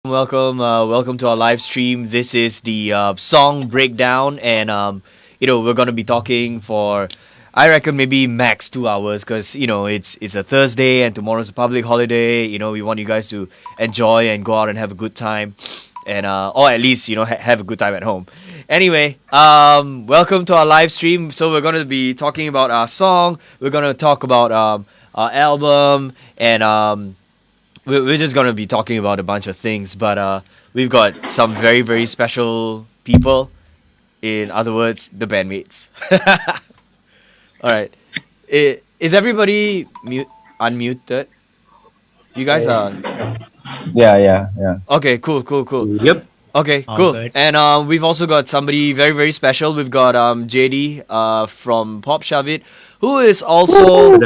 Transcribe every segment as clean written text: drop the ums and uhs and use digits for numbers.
welcome to our live stream. This is the song breakdown, and we're gonna be talking for, I reckon, maybe max 2 hours, because it's a Thursday and tomorrow's a public holiday. We want you guys to enjoy and go out and have a good time, and or at least have a good time at home. Anyway, welcome to our live stream. So we're gonna be talking about our song. We're gonna talk about our album, and we're just gonna be talking about a bunch of things, but we've got some very very special people. In other words, the bandmates. All right, is everybody unmuted? You guys are Yeah. okay. Cool. Yep. Okay, All cool. good. And we've also got somebody very very special. We've got JD from Pop Shavit, who is also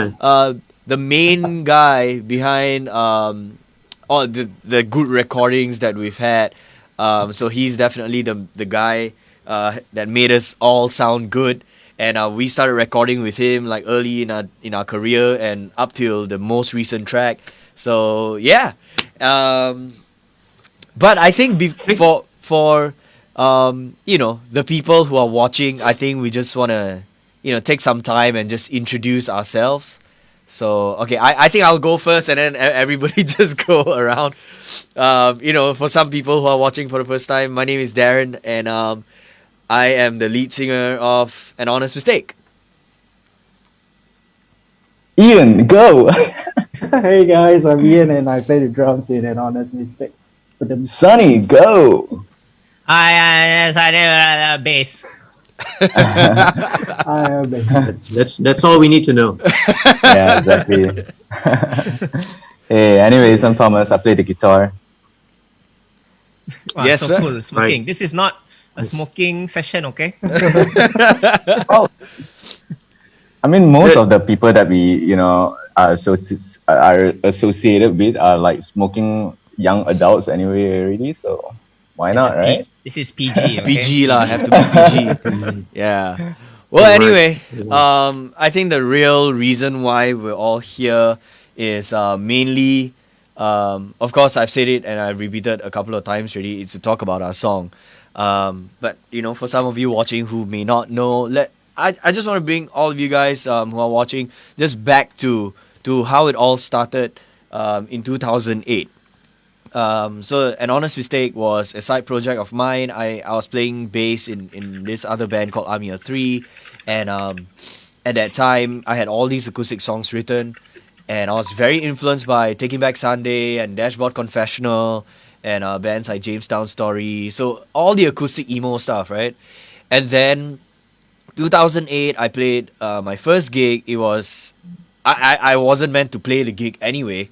the main guy behind all the good recordings that we've had. So he's definitely the guy that made us all sound good. And we started recording with him like early in our career and up till the most recent track. So yeah, but I think for the people who are watching, I think we just want to take some time and just introduce ourselves. So okay, I think I'll go first, and then everybody just go around. For some people who are watching for the first time, my name is Darren, and I am the lead singer of An Honest Mistake. Ian, go. Hey guys, I'm Ian and I play the drums in An Honest Mistake. Sunny, go. I did bass. I am bass. That's all we need to know. Yeah, exactly. Hey, anyways, I'm Thomas. I play the guitar. Wow, Yes, so sir. cool. Smoking. Right. This is not a smoking session, okay? Oh, I mean, most of the people that we are associated with are like smoking young adults anyway already. So why not, right? This is PG, okay? PG lah, have to be PG. Yeah. Well, Right. anyway, I think the real reason why we're all here is mainly, of course, I've said it and I've repeated a couple of times already. It's to talk about our song. But for some of you watching who may not know, I just want to bring all of you guys who are watching just back to how it all started in 2008. So An Honest Mistake was a side project of mine. I was playing bass in this other band called Army of Three, and at that time I had all these acoustic songs written, and I was very influenced by Taking Back Sunday and Dashboard Confessional and bands like Jamestown Story. So all the acoustic emo stuff, right? And then 2008 I played my first gig. It was I wasn't meant to play the gig anyway.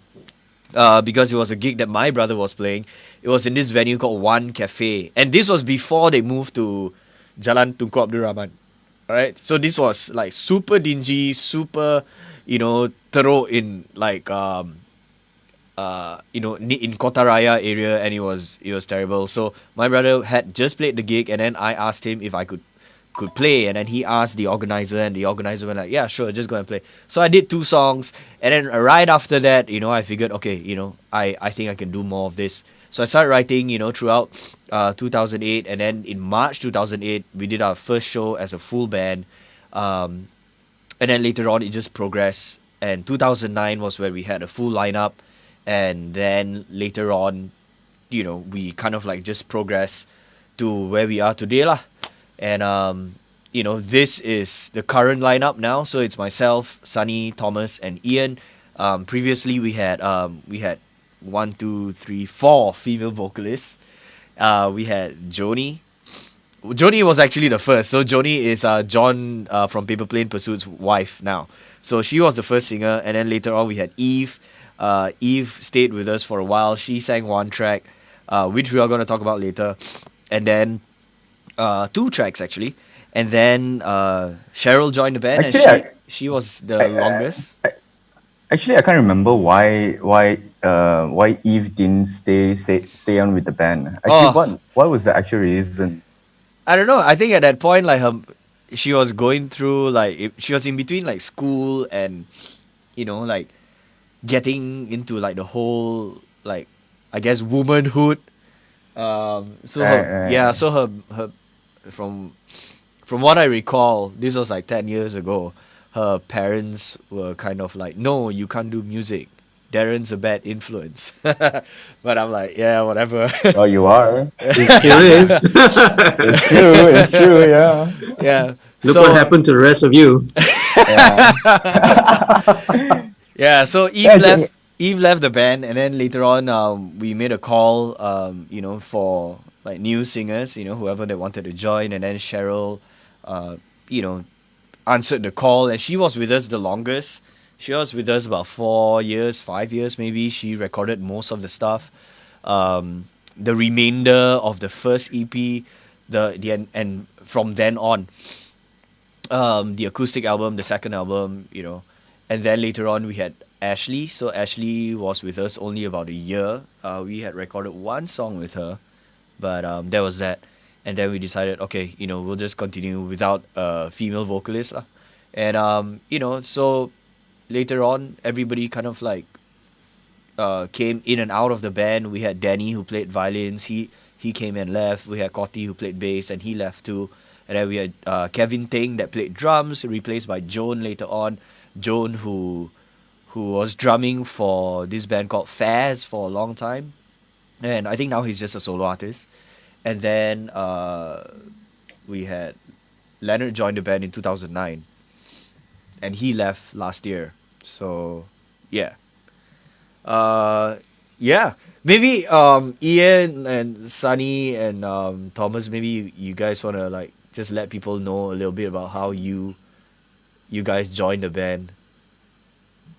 Because it was a gig that my brother was playing. It was in this venue called One Cafe. And this was before they moved to Jalan Tunku Abdul Rahman. Alright? So this was like super dingy, super, teruk in like, in Kota Raya area, and it was terrible. So my brother had just played the gig, and then I asked him if I could play, and then he asked the organizer, and the organizer went like, yeah, sure, just go and play. So I did 2 songs, and then right after that, I figured, okay, I think I can do more of this. So I started writing, throughout 2008, and then in March 2008 we did our first show as a full band, and then later on it just progressed, and 2009 was where we had a full lineup, and then later on, we kind of like just progressed to where we are today lah. And this is the current lineup now. So it's myself, Sunny, Thomas, and Ian. Previously we had 1, 2, 3, 4 female vocalists. We had Joni. Joni was actually the first. So Joni is John from Paper Plane Pursuit's wife now. So she was the first singer, and then later on we had Eve. Eve stayed with us for a while. She sang 1 track, which we are going to talk about later, and then 2 tracks actually, and then Cheryl joined the band. Actually, and she was the longest. Actually, I can't remember why Eve didn't stay on with the band. Actually, what was the actual reason? I don't know. I think at that point, like she was going through she was in between like school and like getting into like the whole like I guess womanhood So Right, her, right, yeah, right. so her from from what I recall, this was like 10 years ago. Her parents were kind of like, "No, you can't do music. Darren's a bad influence." But I'm like, yeah, whatever. Well, you are. It still is. It's true. It's true. Yeah. Yeah. Look what So happened to the rest of you. Yeah. yeah, so Yeah. Eve left the band, and then later on, we made a call, for like new singers, whoever that wanted to join, and then Cheryl, uh, you know, answered the call, and she was with us the longest. She was with us about 4 years, 5 years maybe. She recorded most of the stuff. The remainder of the first EP, and from then on, the acoustic album, the second album, and then later on we had Ashley. So Ashley was with us only about a year. We had recorded one song with her, but that was that. And then we decided, okay, we'll just continue without a female vocalist, lah. And so later on, everybody kind of like came in and out of the band. We had Danny who played violins. He came and left. We had Cotty who played bass and he left too. And then we had Kevin Ting that played drums, replaced by Joan later on. Joan who was drumming for this band called Faz for a long time. And I think now he's just a solo artist. And then we had Leonard joined the band in 2009. And he left last year. So, yeah. Yeah. Maybe Ian and Sunny and Thomas, maybe you guys want to like just let people know a little bit about how you guys joined the band.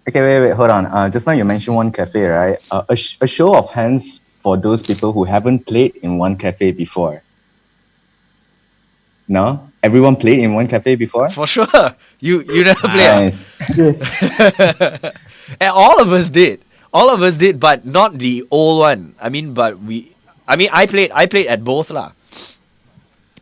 Okay, wait, hold on. Just now you mentioned One Cafe, right? A show of hands for those people who haven't played in One Cafe before. No? Everyone played in One Cafe before? For sure. You never played. Nice. And all of us did. All of us did, but not the old one. I mean, I played at both lah.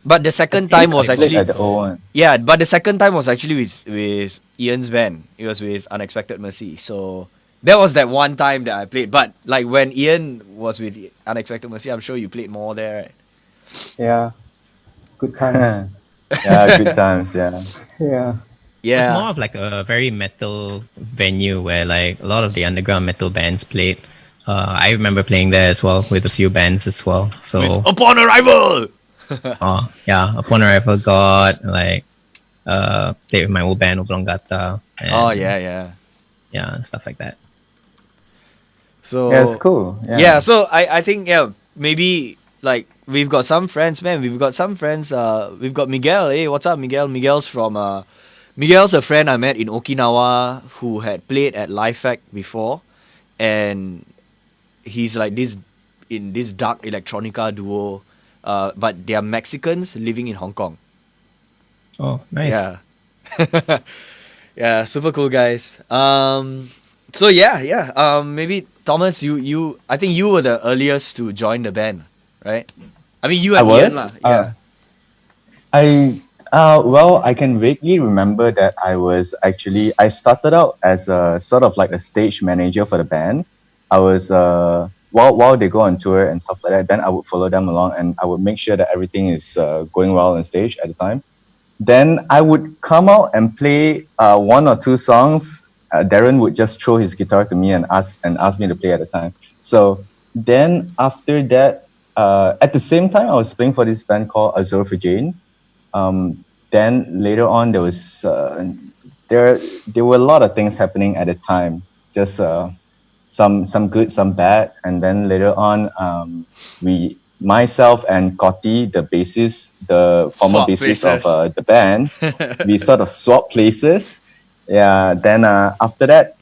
But the second time was I played actually at the old one. yeah, but the second time was actually with Ian's band. It was with Unexpected Mercy. So that was that one time that I played. But like when Ian was with Unexpected Mercy, I'm sure you played more there, right? Yeah. Good times. Yeah, good times, yeah. Yeah. Yeah. It's more of like a very metal venue where like a lot of the underground metal bands played. I remember playing there as well with a few bands as well. So Upon Arrival. yeah, Upon Arrival, God, like played with my old band Oblongata. And, Oh yeah. yeah, stuff like that. So Yeah, it's cool. Yeah, so I think maybe like we've got some friends, man. We've got some friends. We've got Miguel. Hey, what's up, Miguel? Miguel's a friend I met in Okinawa who had played at Life Act before, and he's like in this dark electronica duo. But they are Mexicans living in Hong Kong. Oh, nice. Yeah. Yeah, super cool guys. So yeah. Maybe Thomas, you I think you were the earliest to join the band, right? I mean you and I Ian was. lah. Yeah. Well, I can vaguely remember that I started out as a sort of like a stage manager for the band. I was while they go on tour and stuff like that, then I would follow them along and I would make sure that everything is going well on stage at the time. Then I would come out and play one or two songs. Darren would just throw his guitar to me and ask me to play at the time. So then after that, at the same time, I was playing for this band called Azure for Jane. Then later on, there was there were a lot of things happening at the time. Just some good, some bad, and then later on, myself and Cotty, the bassist, the former Swap bassist places. of the band, we sort of swapped places. Yeah. Then after that,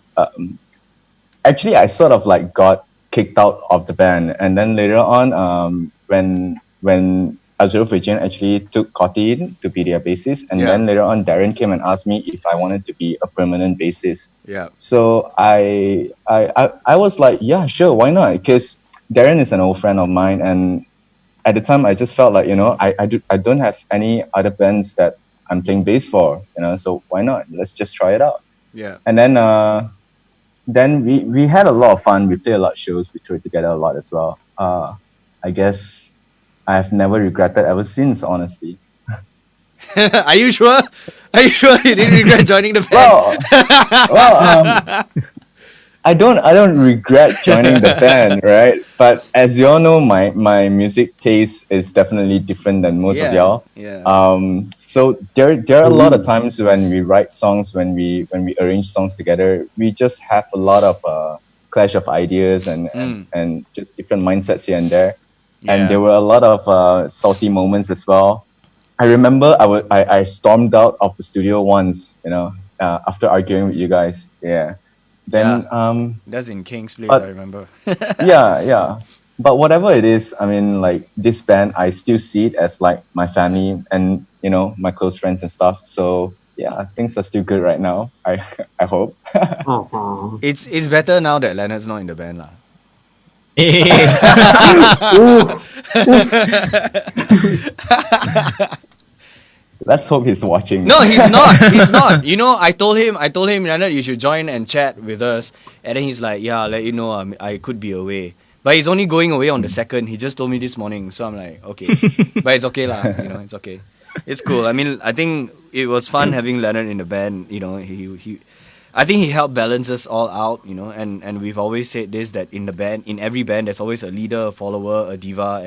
actually, I sort of like got kicked out of the band, and then later on, when Azure Virgin actually took Cotty in to be their bassist, and then later on, Darren came and asked me if I wanted to be a permanent bassist. Yeah. So I was like, yeah, sure, why not? Because Darren is an old friend of mine, and at the time I just felt like, I don't have any other bands that I'm playing bass for, so why not? Let's just try it out. Yeah. And then we had a lot of fun. We played a lot of shows. We toured together a lot as well. I guess I have never regretted ever since, honestly. Are you sure? Are you sure you didn't regret joining the band? I don't regret joining the band, right? But as you all know, my music taste is definitely different than most of Yeah, y'all. yeah. So there are a lot of times when we write songs, when we arrange songs together, we just have a lot of clash of ideas and just different mindsets here and there. And Yeah. there were a lot of salty moments as well. I remember I stormed out of the studio once, after arguing with you guys. Yeah. Then That's in King's Place, I but remember. yeah. But whatever it is, I mean, like this band, I still see it as like my family and my close friends and stuff. So yeah, things are still good right now. I hope. Oh, It's better now that Leonard's not in the band, lah. Let's hope he's watching. No, he's not. He's not. I told him, Leonard, you should join and chat with us. And then he's like, yeah, I'll let you know. I could be away. But he's only going away on the 2nd. He just told me this morning. So I'm like, okay. But it's okay, lah. It's okay. It's cool. I mean, I think it was fun having Leonard in the band. I think he helped balance us all out, and we've always said this, that in every band, there's always a leader, a follower, a diva,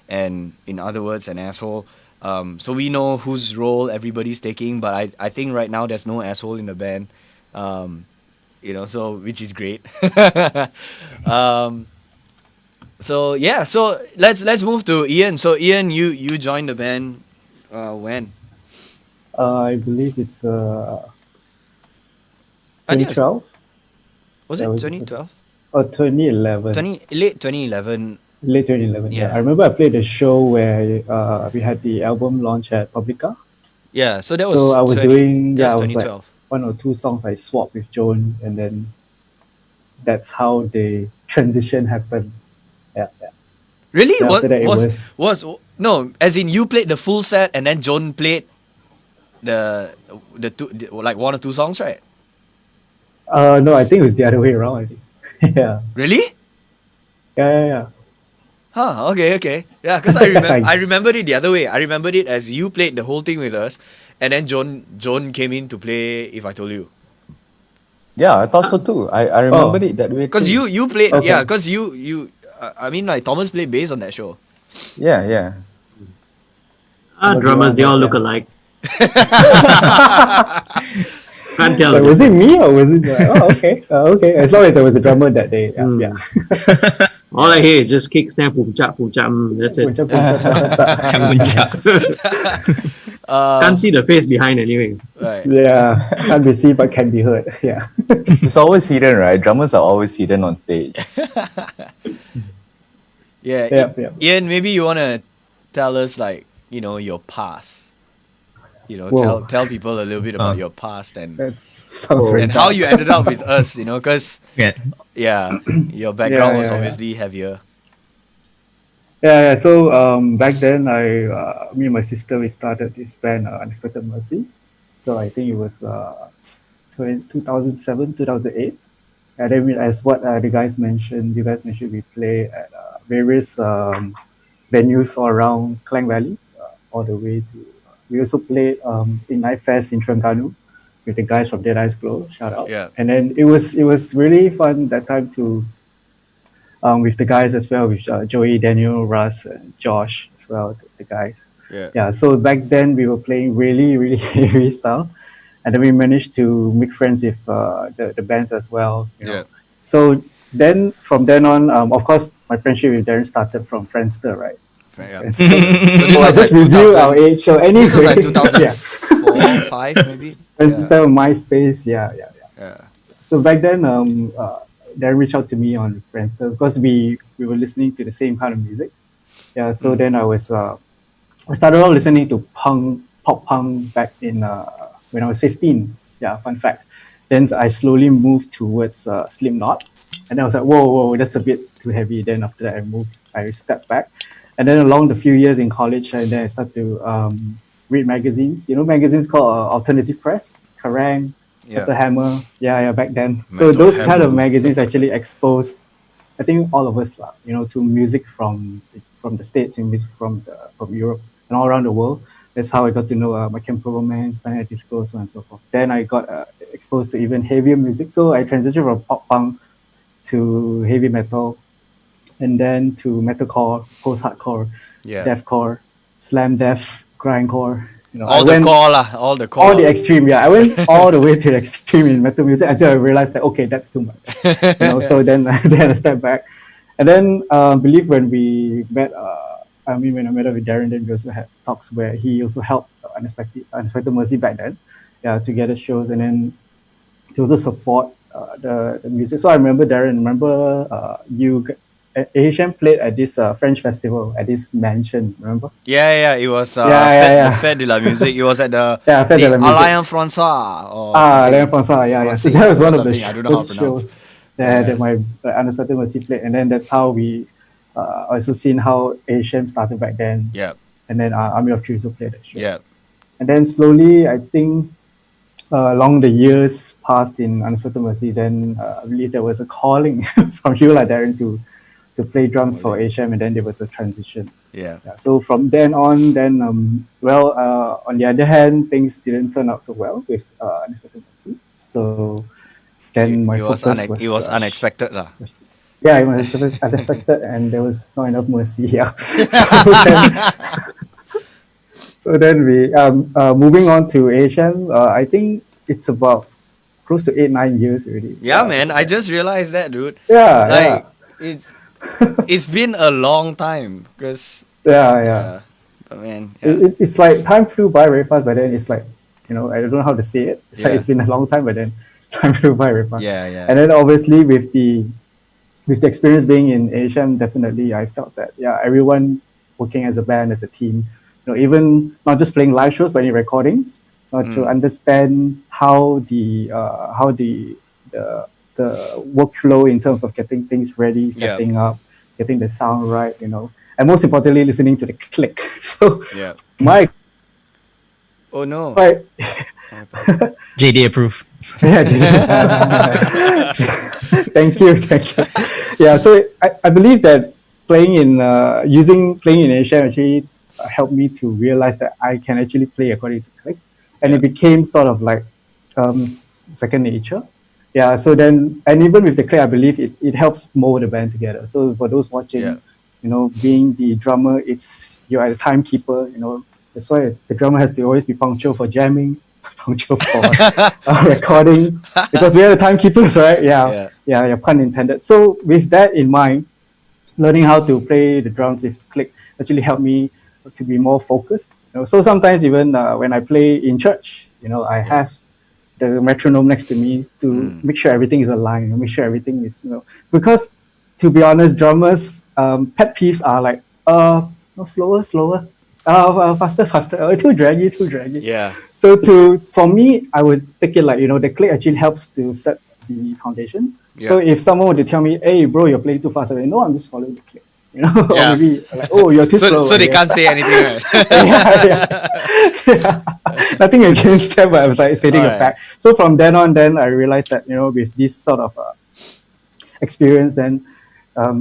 and in other words, an asshole. So we know whose role everybody's taking, but I think right now there's no asshole in the band, so which is great. So yeah, so let's move to Ian. So Ian, you joined the band when? I believe it's I think it 2012 was it 2012? or 2011. Late 2011. Late 2011. Yeah. I remember I played a show where we had the album launch at Publica. Yeah, so that was So I was doing that was I was like 2012. one or two songs I swapped with Joan, and then that's how the transition happened. Yeah. Really? Then What after that it was no? As in, you played the full set, and then Joan played the like one or two songs, right? No, I think it was the other way around. I think. Yeah. Really? Yeah. Huh. Okay. Yeah, because I remembered it the other way. I remembered it as you played the whole thing with us, and then Joan came in to play If I Told You. Yeah, I thought so too. I remembered it that way. Because too. you played, Okay. yeah. Because you I mean, like Thomas played bass on that show. Yeah. drummers, they all look alike. Can't tell. Like, the was it difference. me or was it? Okay. Okay. As long as there was a drummer that day. Yeah. All I hear is just kick, snap, boom, chap, that's it. Can't see the face behind anyway. Right. Yeah, can't be seen but can be heard. Yeah. It's always hidden, right? Drummers are always hidden on stage. Yeah. Yeah. Ian, maybe you wanna tell us like your past. Whoa. Tell people a little bit about your past and That sounds very and how dark. you ended up with us. Because Yeah. your background was Yeah. obviously heavier. Yeah. So back then, me and my sister, we started this band, Unexpected Mercy. So I think it was 2007, 2008. And then as what you guys mentioned, we play at various venues all around Klang Valley, all the way to. We also played in Night Fest in Terengganu with the guys from Dead Eyes Glow. Shout out! Yeah. And then it was really fun that time to with the guys as well, with Joey, Daniel, Russ, and Josh as well, the guys. Yeah. So back then we were playing really, really heavy style, and then we managed to make friends with the bands as well. Yeah. So then from then on, of course, my friendship with Darren started from Friendster, right? Yeah. So this I was just like review 2000 our age. So anyway, This was like yeah. 2004, 5 maybe. Friendster, MySpace, yeah. Yeah. So back then, Darren reached out to me on Friendster because we were listening to the same kind of music. Yeah. So then I started out listening to pop punk back in when I was 15. Yeah, fun fact. Then I slowly moved towards Slipknot, and then I was like, whoa, that's a bit too heavy. Then after that, I stepped back, and then along the few years in college, and then I started to read magazines. Magazines called Alternative Press, Kerrang, Metal Hammer. Yeah, back then. So Metal those kind of Hammer. magazines actually exposed, I think, all of us, to music from from the States and from Europe and all around the world. That's how I got to know My Chemical Romance, Panic! At the Disco, so on and so forth. Then I got exposed to even heavier music. So I transitioned from pop punk to heavy metal, and then to metalcore, post-hardcore, Yeah. deathcore, slam death, grindcore. All the core lah. All the core. all the extreme. Yeah, I went all the way to the extreme in metal music until I realized that okay, that's too much. So then then I stepped back, and then believe when we met. When I met up with Darren, then we also had talks where he also helped Unexpected Mercy back then, to get us shows, and then to also support the music. So I remember Darren. Asian played at this French festival at this mansion. Remember? Yeah. It was yeah. the Fête de la Musique. It was at the Fête de la Musique. Alliance Française or Alliance Française. Yeah. So that was one of the I don't know how to shows that my Unexpected Mercy played, and then that's how we also seen how Asian started back then. Yeah. And then Army of Three also played that show. Yeah. And then slowly, I think along the years passed in Unexpected Mercy, then I believe there was a calling from you, like Darren, to play drums for HM, and then there was a transition. Yeah. So from then on, then on the other hand, things didn't turn out so well with Unexpected Mercy. So then it was unexpected lah. Yeah, it was unexpected, and there was not enough mercy. Yeah. So then we moving on to Asian. I think it's about close to 8-9 years already. Yeah, man. I just realized that, dude. Yeah. It's been a long time because. Yeah. But man, it's like time flew by very fast, but then it's like I don't know how to say it. It's like it's been a long time, but then time flew by very fast. Yeah. And then obviously with the experience being in Asian, definitely I felt that everyone working as a band, as a team, even not just playing live shows but in recordings, to understand how the workflow in terms of getting things ready, setting up, getting the sound right, and most importantly listening to the click. So my oh no. Right. JD approve. Yeah, thank you. Yeah, so I believe that playing in Asia actually helped me to realize that I can actually play according to click, and it became sort of like second nature. Yeah, so then, and even with the click, I believe it helps mold the band together. So for those watching, being the drummer, you're a timekeeper. That's why the drummer has to always be punctual for jamming, punctual for recording, because we are the timekeepers, right? Yeah, pun intended. So with that in mind, learning how to play the drums with click actually helped me to be more focused. So sometimes even when I play in church, I have the metronome next to me to make sure everything is aligned, make sure everything is, because to be honest, drummers pet peeves are like slower. Faster, too draggy. Yeah. So for me, I would take it like, the click actually helps to set the foundation. Yeah. So if someone were to tell me, hey bro, you're playing too fast, I know I'm just following the click. Or maybe like, oh, you're too slow. So they can't say anything, right? yeah. Nothing against them, but I was like stating a fact. So from then on, I realized that, with this sort of experience, then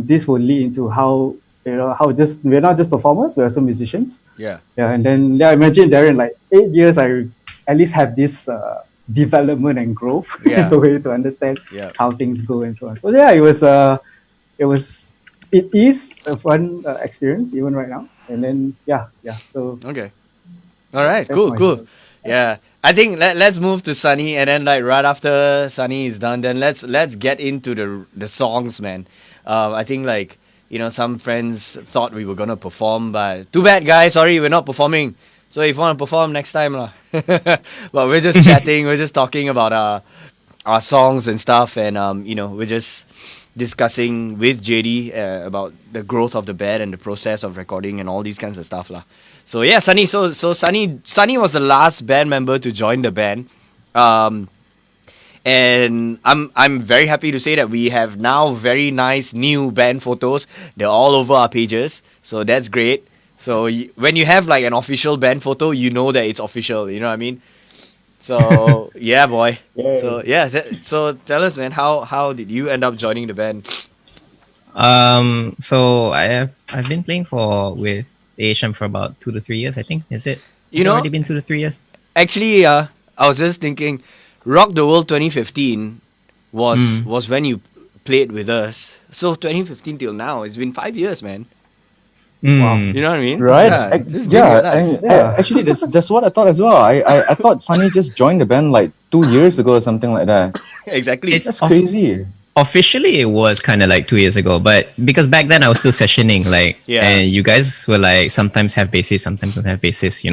this will lead into how we're not just performers, we're also musicians. Yeah. And then imagine Darren, like 8 years, I at least have this development and growth in a way to understand how things go and so on. So it is a fun experience even right now. And then so okay, all right, cool. Yeah, I think let's move to Sunny, and then like right after Sunny is done, then let's get into the songs, man. I think like some friends thought we were gonna perform, but too bad, guys. Sorry, we're not performing. So if you want to perform next time lah. But we're just chatting, we're just talking about our songs and stuff, and we're just discussing with JD about the growth of the band and the process of recording and all these kinds of stuff lah. So yeah, Sunny. So Sunny was the last band member to join the band, and I'm very happy to say that we have now very nice new band photos. They're all over our pages, so that's great. So when you have like an official band photo, you know that it's official. You know what I mean? So yeah, boy. Yay. So yeah. So tell us, man, how did you end up joining the band? So I've been playing with AHM for about 2 to 3 years, I think. Is it? You Has it know, already been 2 to 3 years? actually, I was just thinking, Rock the World 2015 was when you played with us. So 2015 till now, it's been 5 years, man. Wow. You know what I mean? Right? Yeah, just didn't Yeah, realize. and actually, that's what I thought as well. I thought Sunny just joined the band like 2 years ago or something like that. Exactly. It's That's crazy. Officially, it was kind of like 2 years ago, but because back then I was still sessioning, like, Yeah. and you guys were like sometimes have bassists, sometimes don't have bassists,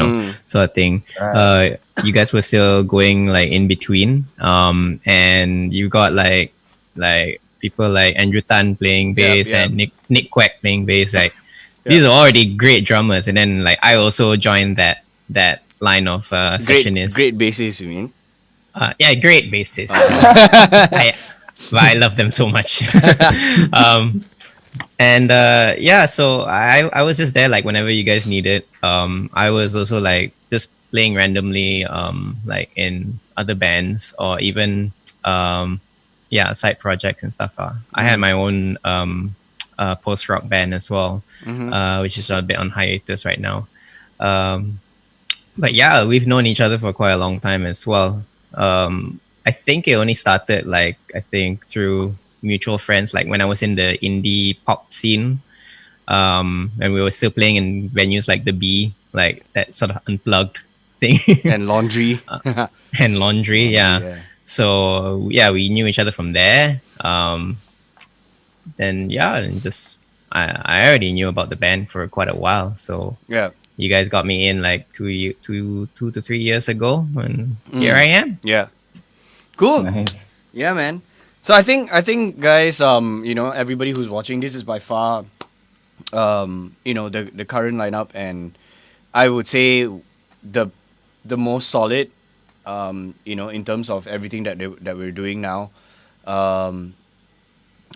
sort of thing. Right. You guys were still going like in between, and you got like people like Andrew Tan playing bass yeah. and Nick Quack playing bass, right? Yeah. These are already great drummers, and then like I also joined that line of sessionists. Great bassist, you mean? Yeah, great bassists. But I love them so much. And yeah, so I was just there like whenever you guys needed. I was also like just playing randomly, like in other bands or even side projects and stuff. I had my own post rock band as well, which is a bit on hiatus right now. But yeah, we've known each other for quite a long time as well. I think it only started through mutual friends, like when I was in the indie pop scene, and we were still playing in venues like the B, like that sort of unplugged thing. And Laundry. And Laundry, yeah. So yeah, we knew each other from there. Then yeah, and just I already knew about the band for quite a while. So Yeah. you guys got me in like 2 to 3 years ago, and here I am. Yeah. Cool. Nice. Yeah, man. So I think guys, everybody who's watching this is by far, the current lineup, and I would say the most solid, in terms of everything that we're doing now.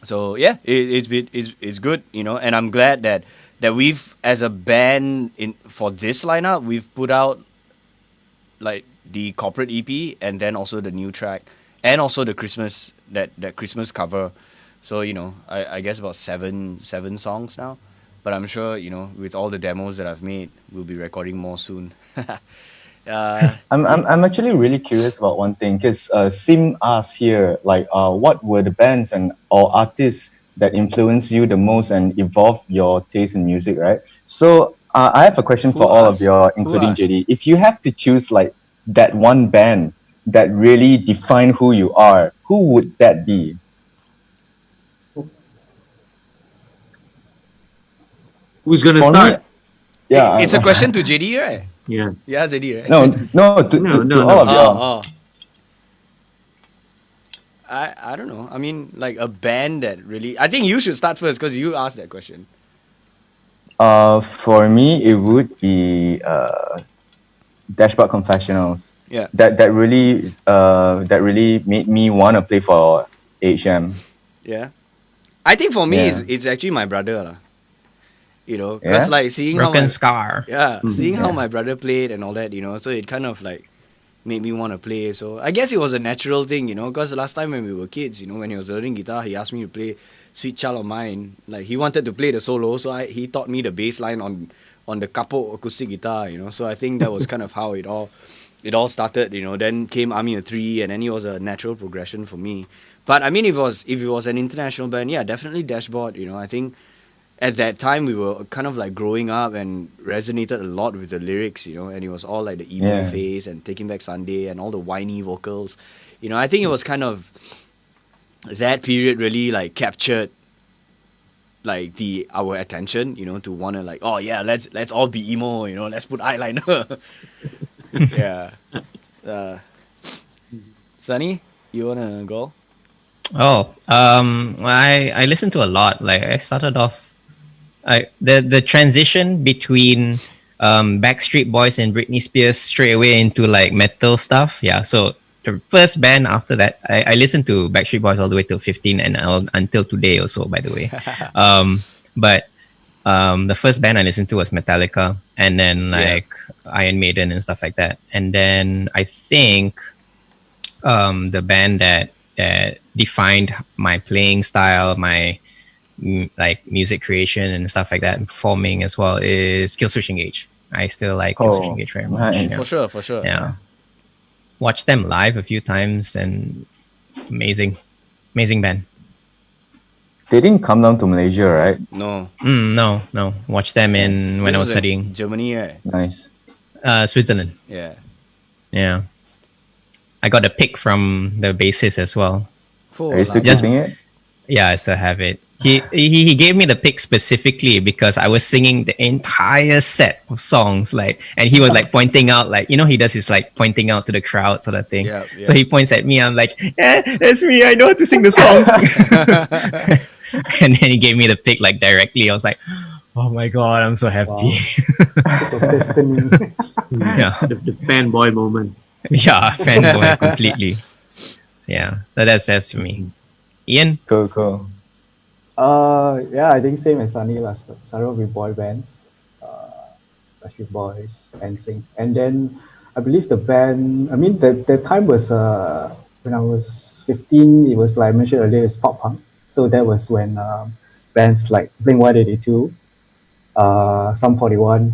So yeah, it's good, and I'm glad that we've, as a band for this lineup, we've put out like the corporate EP and then also the new track and also the Christmas that Christmas cover. So I guess about seven songs now, but I'm sure with all the demos that I've made, we'll be recording more soon. I'm actually really curious about one thing, because Sim asked here, like, what were the bands or artists that influenced you the most and evolved your taste in music, right? So I have a question for all of you, including JD. If you have to choose like that one band that really defined who you are, who would that be? Who's gonna For start? me, yeah, It's a question to JD, right? Yeah. Yeah, JD, right? No, to all of you. Oh. I don't know. I mean, like a band that really. I think you should start first because you asked that question. For me, it would be Dashboard Confessionals. Yeah. That really made me want to play for HM. Yeah. I think for me, Yeah. it's actually my brother, lah. Because like seeing Broken how Scar. seeing how my brother played and all that, so it kind of like made me want to play. So I guess it was a natural thing, because last time when we were kids, when he was learning guitar, he asked me to play Sweet Child of Mine. Like he wanted to play the solo, so he taught me the bass line on the capo acoustic guitar, So I think that was kind of how it all started, Then came Army of Three, and then it was a natural progression for me. But I mean, if it was an international band, yeah, definitely Dashboard. I think at that time we were kind of like growing up and resonated a lot with the lyrics, and it was all like the emo phase and Taking Back Sunday and all the whiny vocals. I think it was kind of that period really like captured like our attention, to want to like, oh yeah, let's all be emo, let's put eyeliner. Yeah. Sunny, you wanna go? Oh, I listened to a lot. Like I started off, the transition between Backstreet Boys and Britney Spears straight away into like metal stuff. Yeah, so the first band after that, I listened to Backstreet Boys all the way till 15 and until today also, by the way. But the first band I listened to was Metallica, and then like Iron Maiden and stuff like that. And then I think the band that defined my playing style, my like music creation and stuff like that, and performing as well, is Killswitch Engage. I still like Killswitch Oh, Engage very much. nice. Yeah. For sure. Yeah. Watched them live a few times and amazing band. They didn't come down to Malaysia, right? No. No. Watched them when I This was in studying Germany, right? Nice. Switzerland. Yeah. Yeah. I got a pic from the bassist as well. Oh, Are you still Just- keeping it? Yeah, I still have it. He gave me the pic specifically because I was singing the entire set of songs, like, and he was like pointing out, like, he does his like pointing out to the crowd sort of thing. Yeah. So he points at me. I'm like, yeah, that's me. I know how to sing the song. And then he gave me the pic like directly. I was like, oh my god, I'm so happy. Destiny. Yeah, The fanboy moment. yeah, fanboy completely. Yeah, so that's for me. Ian. Cool. Yeah, I think same as Sunny last. Started off with boy bands, Backstreet Boys, NSYNC, and then I believe the band. I mean, the time was when I was 15. It was like I mentioned earlier, it's pop punk. So that was when bands like Blink-182, Sum 41,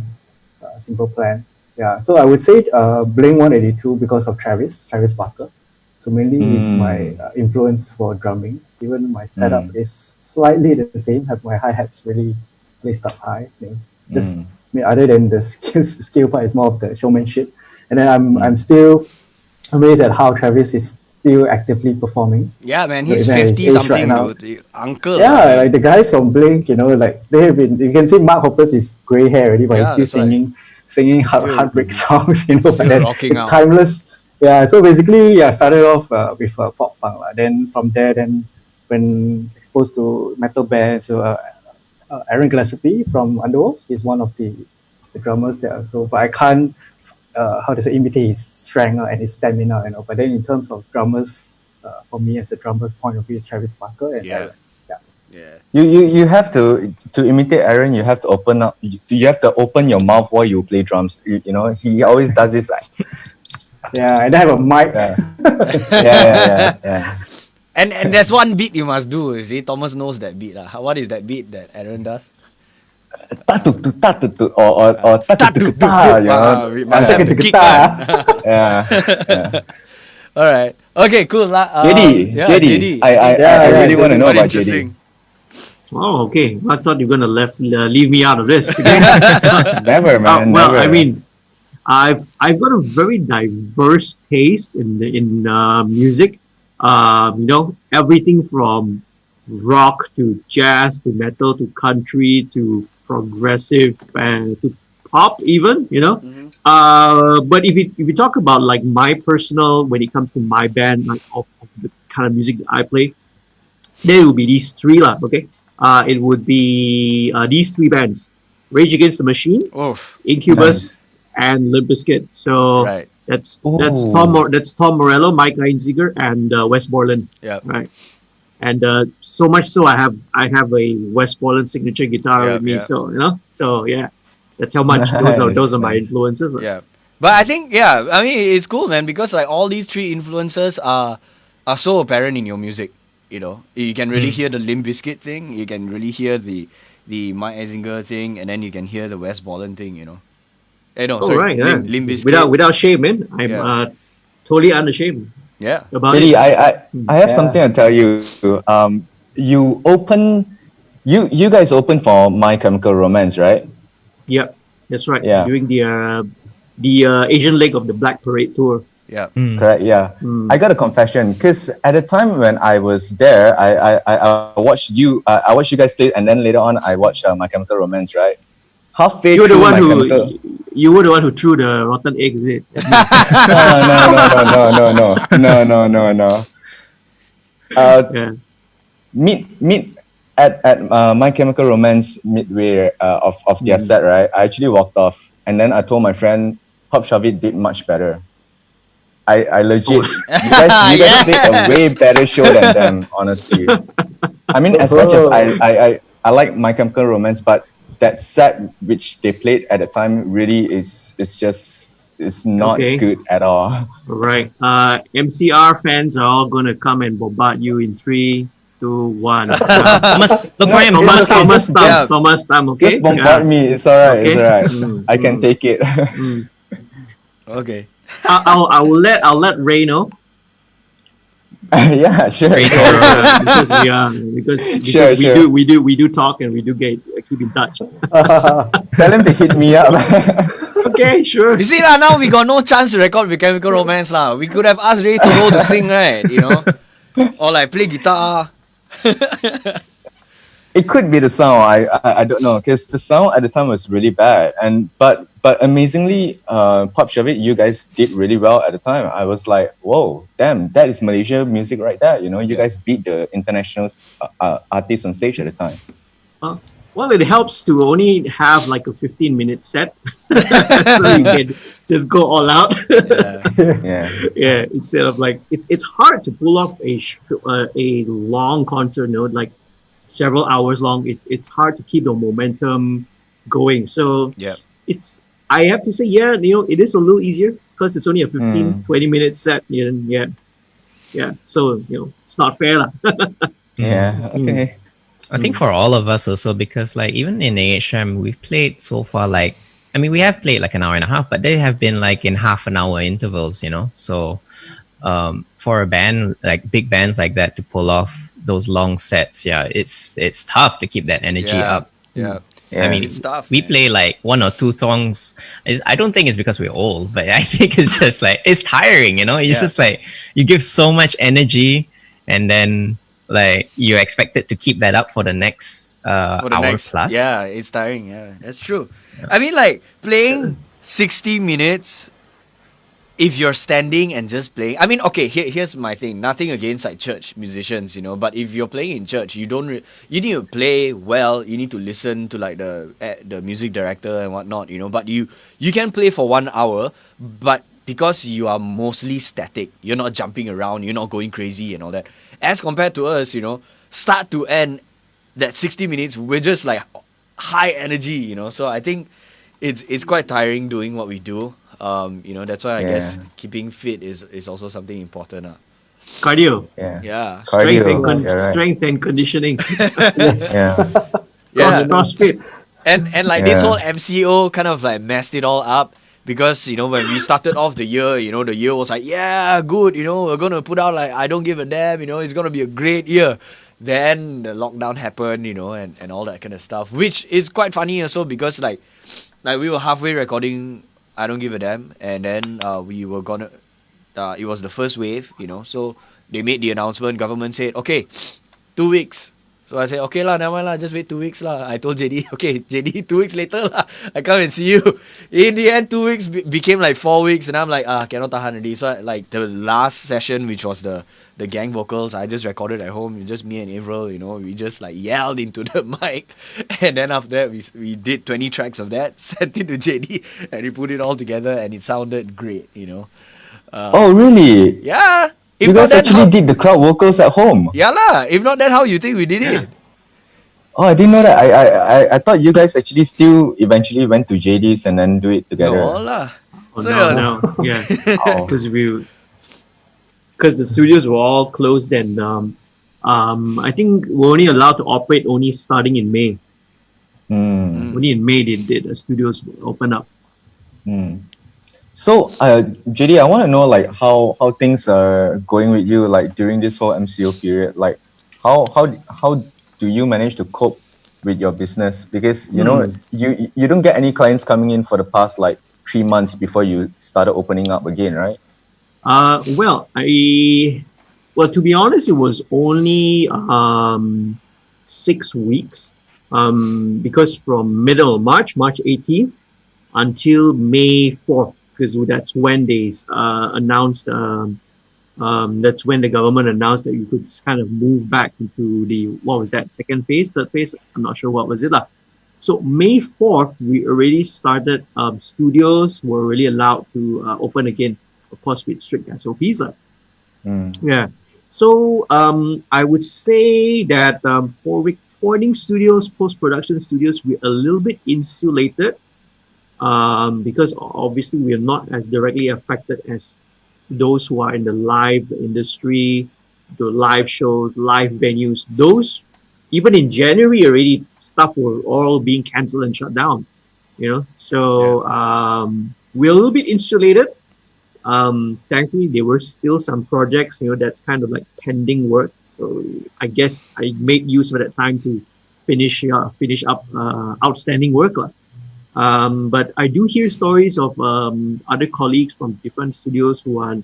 Simple Plan. Yeah, so I would say Blink-182 because of Travis Barker. So mainly he's my influence for drumming. Even my setup is slightly the same. Have my hi-hats really placed up high. Just I mean, other than the skill part, is more of the showmanship. And then I'm still amazed at how Travis is still actively performing. Yeah, man, he's Even at his 50 age something, right now. dude. Uncle. Yeah, man. like the guys from Blink, like they have been. You can see Mark Hoppus with grey hair already, but Yeah, he's still that's right. singing Still- heartbreak songs. But still then rocking it's out. timeless. Yeah, so basically, I started off with pop punk. Then from there, when exposed to metal bands, so Aaron Gillespie from Underworld is one of the drummers there. So, but I can't imitate his strength and his stamina. But then in terms of drummers, for me as a drummer's point of view, is Travis Barker and Yeah. Aaron. Yeah. You have to imitate Aaron. You have to open up. You have to open your mouth while you play drums. He always does this like Yeah, and I have a mic. yeah. And there's one beat you must do. You see, Thomas knows that beat. What is that beat that Aaron does? Ta-tu-tu, or ta-tu-tu-ta, We must have the kick. Yeah. All right. Okay, cool. JD. I really want to know about JD. Oh, okay. I thought you were gonna leave me out of this. Never, man. Well, never. I mean, I've got a very diverse taste in music. Everything from rock to jazz to metal to country to progressive and to pop even. But if you talk about like my personal, when it comes to my band, like of the kind of music that I play, there will be these three lah. Okay, it would be these three bands: Rage Against the Machine, Oof. Incubus, and Limp Bizkit. So Right. that's Ooh. Tom Morello, Mike Einziger, and Wes Borland. Yeah. Right. And so much so, I have a Wes Borland signature guitar Yeah, with me. yeah. So yeah, that's how much those are my Nice. influences. Yeah. But I think, I mean, it's cool, man, because like all these three influences are so apparent in your music. You can really hear the Limp Bizkit thing. You can really hear the Mike Einziger thing, and then you can hear the Wes Borland thing. Right. Yeah. Limp Bizkit. Without shame, man. I'm Yeah. totally unashamed Yeah. about JD, it. I have Yeah. something to tell you. You guys open for My Chemical Romance, right? Yep, that's right. Yeah. During the Asian leg of the Black Parade tour. Yeah. Correct. Yeah. I got a confession because at the time when I was there, I watched you. I watched you guys play, and then later on I watched My Chemical Romance. Right. Halfway You were the through one My who Chemical. you were the one who threw the rotten eggs. Is it? No. Yeah. Meet at My Chemical Romance midway of their set, right? I actually walked off, and then I told my friend, Hop Shavit did much better. I legit, you guys played a way better show than them, honestly. I mean, as much as I like My Chemical Romance, but that set which they played at the time really is not Okay. good at all. Right. MCR fans are all gonna come and bombard you in 3, 2, 1. Thomas, look for him. Thomas, okay, Thomas, just- Tam, yeah. Thomas, Tam, okay? Just bombard me. It's alright. Okay. It's alright. Mm, I can take it. mm. Okay. I'll let Ray know. Yeah, sure. Ray sure. Toro. Because Sure, we do talk and we do keep in touch. Tell him to hit me up. Okay, sure. You see lah, now we got no chance to record with Chemical Romance lah. We could have asked Ray Toro to sing, right? You know, or like play guitar. It could be the sound. I don't know, because the sound at the time was really bad. But amazingly, Pop Shavit, you guys did really well at the time. I was like, whoa, damn, that is Malaysia music right there. You know, you guys beat the international artists on stage at the time. Well, it helps to only have like a 15-minute set, so you can just go all out. Yeah. Yeah. Instead of like it's hard to pull off a long concert, like several hours long. It's hard to keep the momentum going. So Yeah. I have to say, it is a little easier because it's only a 15-20-minute set. Yeah. So it's not fair lah. Yeah. Okay. I think for all of us also, because like even in AHM, we've played so far we have played like an hour and a half, but they have been like in half an hour intervals, So for a band, like big bands like that, to pull off those long sets, it's tough to keep that energy up. Yeah. Yeah. I mean, It's tough, we man. play like 1 or 2 songs. I don't think it's because we're old, but I think it's just like, it's tiring, It's Yeah. just like, you give so much energy and then like you're expected to keep that up for the next For the hour next, plus. yeah, it's tiring. Yeah, that's true. I mean, like playing 60 minutes. If you're standing and just playing, I mean, okay. Here's my thing. Nothing against like church musicians, But if you're playing in church, you you need to play well. You need to listen to like the music director and whatnot, But you can play for 1 hour, but because you are mostly static, you're not jumping around, you're not going crazy and all that. As compared to us, start to end, that 60 minutes, we're just like high energy, So I think it's quite tiring doing what we do. That's why I guess keeping fit is also something important. Cardio, Yeah. Yeah. Cardio. strength and conditioning. Yeah. Yeah. CrossFit. And like this Yeah. whole MCO kind of like messed it all up because when we started off the year, the year was like, yeah, good, we're gonna put out like I don't give a damn, it's gonna be a great year. Then the lockdown happened, and all that kind of stuff, which is quite funny also because like we were halfway recording I Don't Give a Damn, and then we were gonna it was the first wave, so they made the announcement, government said, okay, 2 weeks. So I said, okay lah, never mind lah, just wait 2 weeks lah. I told JD, okay, JD, 2 weeks later lah, I come and see you. In the end, 2 weeks became like 4 weeks, and I'm like, cannot tahan already. So like the last session, which was the gang vocals, I just recorded at home, just me and Avril, we just like yelled into the mic. And then after that, we did 20 tracks of that, sent it to JD, and we put it all together, and it sounded great, Oh, really? Yeah. If You not guys then actually did the crowd vocals at home? Yeah lah. If not then how you think we did it? Oh, I didn't know that. I thought you guys actually still eventually went to JD's and then do it together. No lah. Oh, So it no, was- no, yeah, Oh. because the studios were all closed and I think we're only allowed to operate only starting in May. Hmm. Only in May did the studios open up. Hmm. So, JD, I want to know like how things are going with you like during this whole MCO period. Like, how do you manage to cope with your business? Because you don't get any clients coming in for the past like 3 months before you started opening up again, right? Well, to be honest, it was only 6 weeks. Because from middle of March 18th, until May 4th, because that's when they announced, that's when the government announced that you could kind of move back into the, what was that, second phase, third phase? I'm not sure what was it. So May 4th, we already started, studios were really allowed to open again, of course, with strict SOPs. Yeah. So I would say that for recording studios, post-production studios, we're a little bit insulated because obviously we are not as directly affected as those who are in the live industry the live shows, live venues, those even in January already stuff were all being cancelled and shut down. So we're a little bit insulated. Thankfully, there were still some projects, that's kind of like pending work. So I guess I made use of that time to finish up outstanding work. But I do hear stories of other colleagues from different studios who are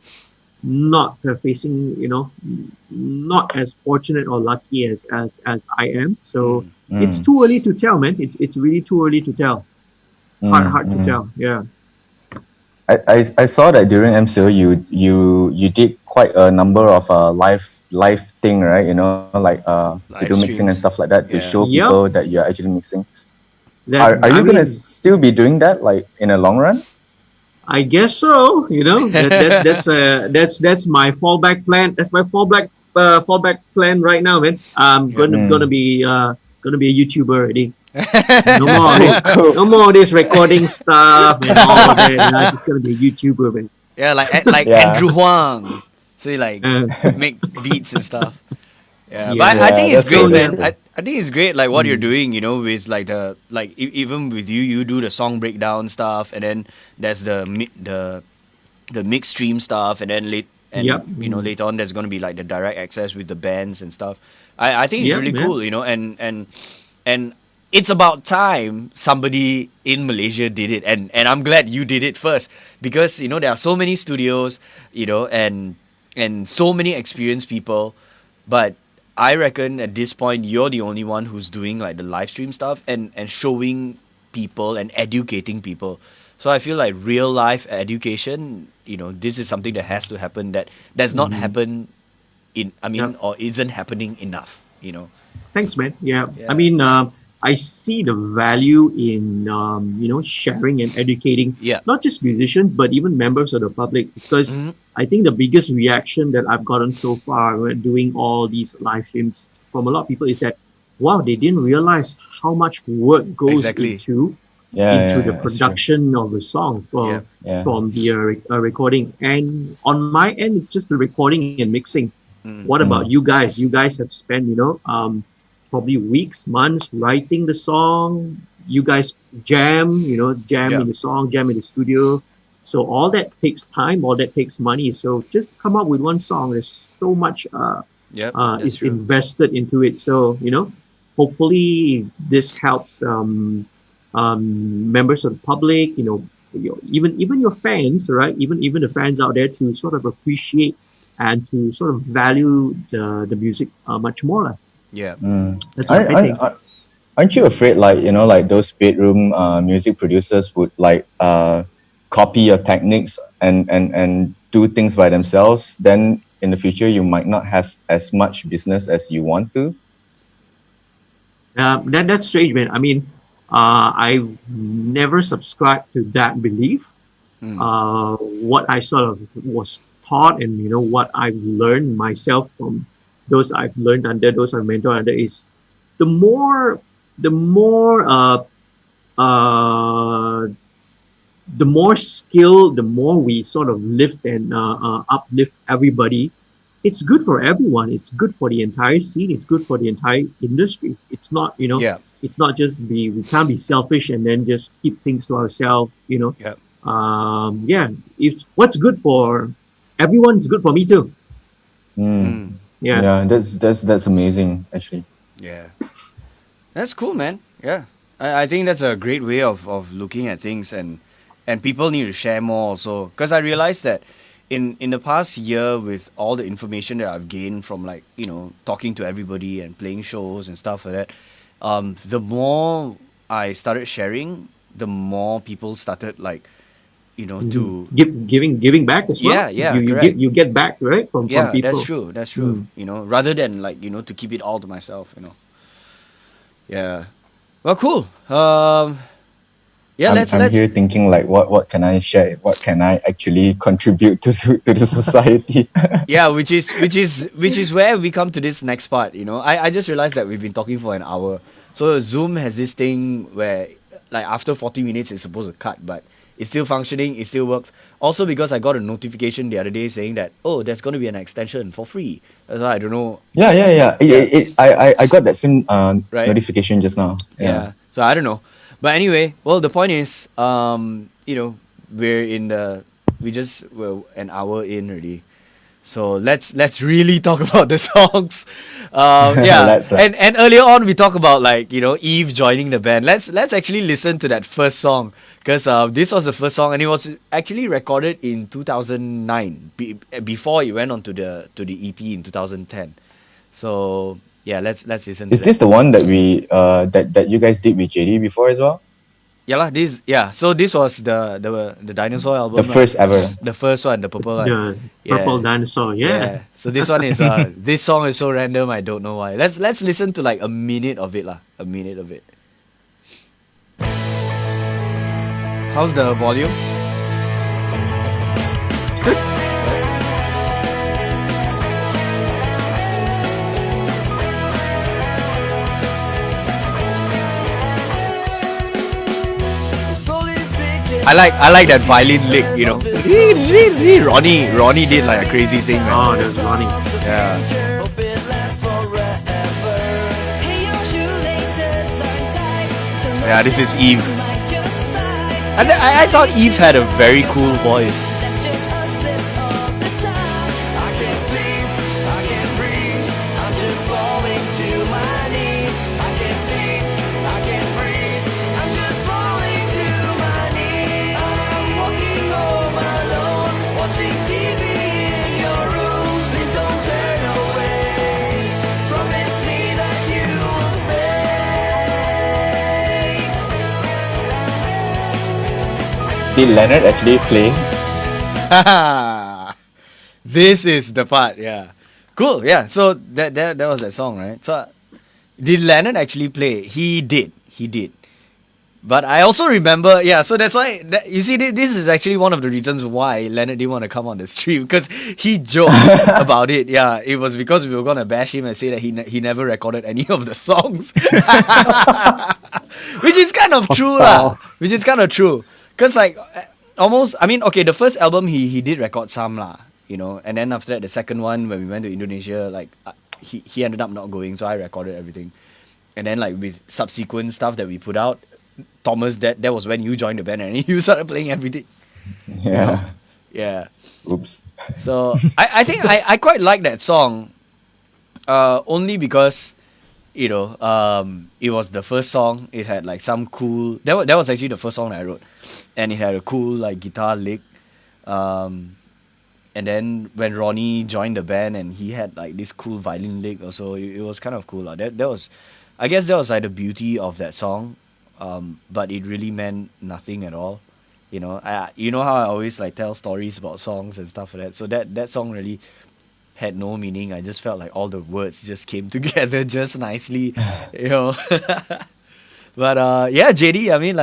not facing, not as fortunate or lucky as I am. So it's too early to tell, man. It's really too early to tell. It's hard to tell. Yeah. I saw that during MCO you did quite a number of live thing, right? Like Live video mixing and streams. stuff like that to Yeah. show people that you're actually mixing. That- Are you I gonna mean, still be doing that like in the long run? I guess so. That's my fallback plan. That's my fallback plan right now, man. I'm gonna be a YouTuber already. No more of this, no more of this recording stuff and all of that. I'm just gonna be a YouTuber, man. Yeah, like Yeah. Andrew Huang. So you like Uh, make beats and stuff. Yeah, Yeah. but I think it's that's great, so man. cool. I think it's great, like what you're doing, with like the even with you do the song breakdown stuff, and then there's the mix stream stuff, and then Yep. later on there's gonna be like the direct access with the bands and stuff. I think it's Yeah, really man. cool, and it's about time somebody in Malaysia did it, and I'm glad you did it first, because there are so many studios, and so many experienced people, but I reckon at this point you're the only one who's doing like the live stream stuff and showing people and educating people. So I feel like real life education, this is something that has to happen, that does not happen Yep. or isn't happening enough. Thanks, man. Yeah. Yeah. I mean, I see the value in sharing and educating Yeah. not just musicians but even members of the public, because Mhm. I think the biggest reaction that I've gotten so far when doing all these live streams from a lot of people is that, wow, they didn't realize how much work goes Exactly. into Yeah, the that's true. production of the song from Yeah. from the recording. And on my end, it's just the recording and mixing. Mm. What about you guys? You guys have spent, probably weeks, months writing the song. You guys jam Yeah. in the song, jam in the studio. So all that takes time, all that takes money. So just come up with one song. There's so much Yep, that's is true. invested into it. So hopefully this helps members of the public, even your fans, right? Even the fans out there to sort of appreciate and to sort of value the music much more. Yeah. That's what I think. Aren't you afraid, like those bedroom music producers would copy your techniques and do things by themselves? Then in the future, you might not have as much business as you want to. That's strange, man. I mean, I've never subscribed to that belief. What I sort of was taught and what I've learned myself from those I've learned under, those I've mentored under, is the more skill, the more we sort of lift and uplift everybody. It's good for everyone. It's good for the entire scene. It's good for the entire industry. It's not, Yeah. it's not just we can't be selfish and then just keep things to ourselves, Yep. It's what's good for everyone's good for me too. Mm. Yeah. That's amazing, actually. Yeah. That's cool, man. Yeah. I think that's a great way of looking at things, and people need to share more also. Because I realized that in the past year, with all the information that I've gained from talking to everybody and playing shows and stuff like that, the more I started sharing, the more people started to Giving back as well. Yeah, you correct. you get back, right, from people. that's true. That's true. Rather than to keep it all to myself. Yeah. Well, cool. Yeah, I'm here thinking what can I share? What can I actually contribute to the society? Yeah, which is where we come to this next part. I just realized that we've been talking for an hour. So Zoom has this thing where after 40 minutes it's supposed to cut, but It's still functioning. It still works. Also because I got a notification the other day saying that, oh, there's going to be an extension for free. So I don't know. Yeah. I got that same Right? notification just now. Yeah. So I don't know. But anyway, well, the point is, we're an hour in already. So let's really talk about the songs. Let's. And earlier on we talked about Eve joining the band. Let's actually listen to that first song because this was the first song and it was actually recorded in 2009 before it went on to the EP in 2010. So yeah, let's listen. Is this the one that we that you guys did with JD before as well? So this was the dinosaur album. The first ever. The first one, the purple one. The purple dinosaur. Yeah. So this one is this song is so random. I don't know why. Let's listen to like a minute of it lah. A minute of it. How's the volume? It's good. I like that violin lick, Ronnie did like a crazy thing, man. Oh, there's Ronnie. Yeah. Yeah, this is Eve. And I thought Eve had a very cool voice. Did Leonard actually play? This is the part, yeah. Cool, yeah. So that was that song, right? So did Leonard actually play? He did. But I also remember, so that's why, you see, this is actually one of the reasons why Leonard didn't want to come on the stream, because he joked about it. Yeah, it was because we were going to bash him and say that he never recorded any of the songs. Which is kind of true, lah. Which is kind of true. Because the first album he did record some, lah, and then after that, the second one, when we went to Indonesia, he ended up not going, so I recorded everything. And then with subsequent stuff that we put out, Thomas, that was when you joined the band and you started playing everything. Yeah. Yeah. Oops. So I think I quite like that song, only because it was the first song. It had some cool. That was actually the first song that I wrote, and it had a cool guitar lick. And then when Ronnie joined the band and he had this cool violin lick also, it was kind of cool. That was, I guess that was the beauty of that song. But it really meant nothing at all. You know how I always tell stories about songs and stuff like that. So that song really had no meaning. I just felt like all the words just came together just nicely, But JD, I mean,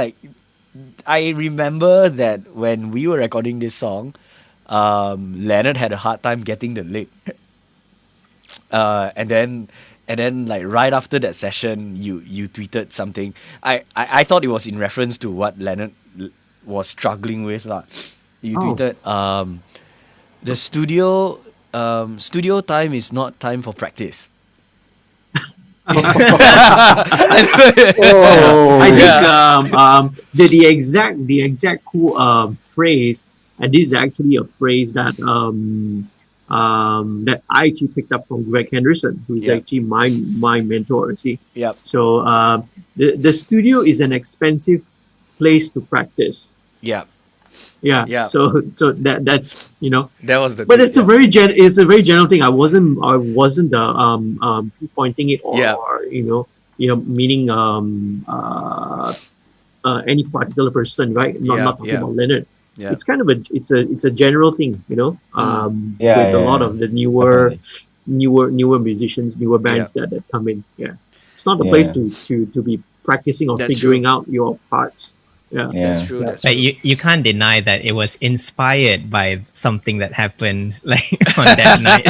I remember that when we were recording this song, Leonard had a hard time getting the lick. And then right after that session, you tweeted something. I thought it was in reference to what Leonard was struggling with, lah. You tweeted, the studio time is not time for practice. I think the exact cool phrase, and this is actually a phrase that that I actually picked up from Greg Henderson, who is actually my mentor. See, So the studio is an expensive place to practice. Yeah. So that's that was the. But it's a very general thing. I wasn't pointing it or meaning any particular person, right? Not talking about Leonard. Yeah. It's kind of it's a general thing, with a lot of the newer musicians, newer bands that come in. Yeah, it's not a place to be practicing or figuring out your parts. Yeah, that's true. But you can't deny that it was inspired by something that happened on that night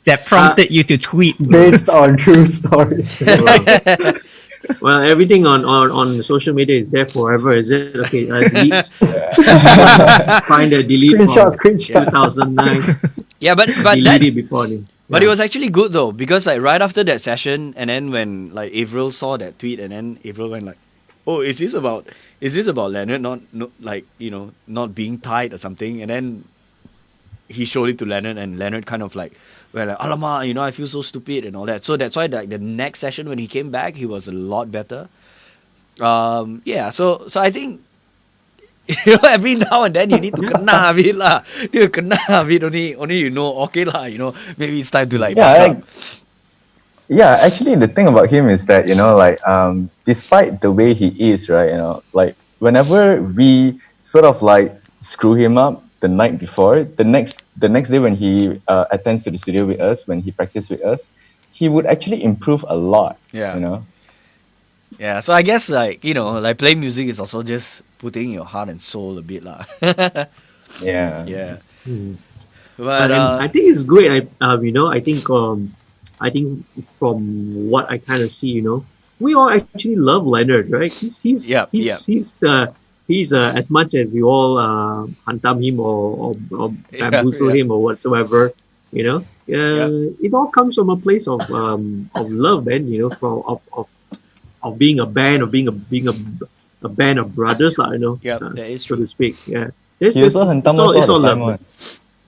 that prompted you to tweet based on true story. Well, everything on social media is there forever, is it? Okay, delete. Find a delete Screenshot, from screenshot. 2009. Yeah, but Delete it before then. But it Yeah. was actually good though, because like right after that session, and then when like Avril saw that tweet, and then Avril went like, "Oh, is this about Leonard not like not being tight or something?" And then he showed it to Leonard, and Leonard kind of like, well, like, "Alamak, I feel so stupid and all that." So that's why like the next session when he came back, he was a lot better. Yeah. So I think. Every now and then you need to kena a bit lah. You kena a bit only okay lah. Maybe it's time to like buck up. Yeah, actually, the thing about him is that like despite the way he is, right, like whenever we sort of like screw him up the night before, the next day when he attends to the studio with us, when he practices with us, he would actually improve a lot. Yeah. Yeah, so I guess like like playing music is also just putting your heart and soul a bit lah. Yeah. Yeah. But But I think it's great. I think from what I kind of see, we all actually love Leonard, right? He's as much as you all hantam him or bamboozle him or whatsoever, it all comes from a place of love, man. From of being a band, of being a band of brothers, like that is so true. to speak. Yeah, He also hantam us it's all all the time. love.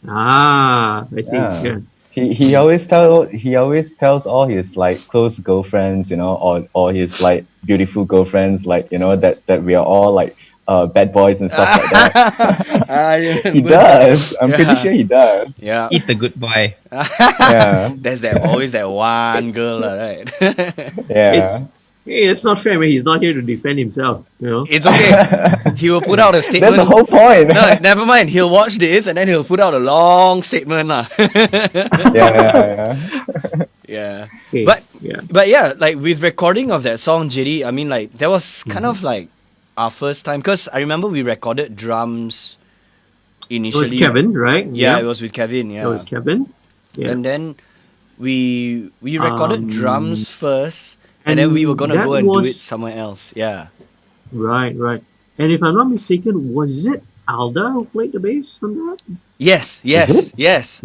Ah, I see. Yeah. He always tells all his like close girlfriends, or his like beautiful girlfriends, like that we are all like bad boys and stuff like that. He does. I'm pretty sure he does. Yeah. He's the good boy. Yeah. There's always that one girl, right? Yeah. It's not fair, man. He's not here to defend himself. It's okay. He will put out a statement. That's the whole point. No, never mind. He'll watch this and then he'll put out a long statement lah. Yeah. Yeah. Okay, But yeah, like with recording of that song, JD, I mean like that was kind of like our first time, because I remember we recorded drums It initially. was Kevin, right? Yeah, it was with Kevin. Yeah, It was Kevin. Yeah. and then we recorded drums first, and then we were gonna that go and do it was- somewhere else. Yeah. Right. And if I'm not mistaken, was it Alda who played the bass on that? Yes. Yeah? Yes.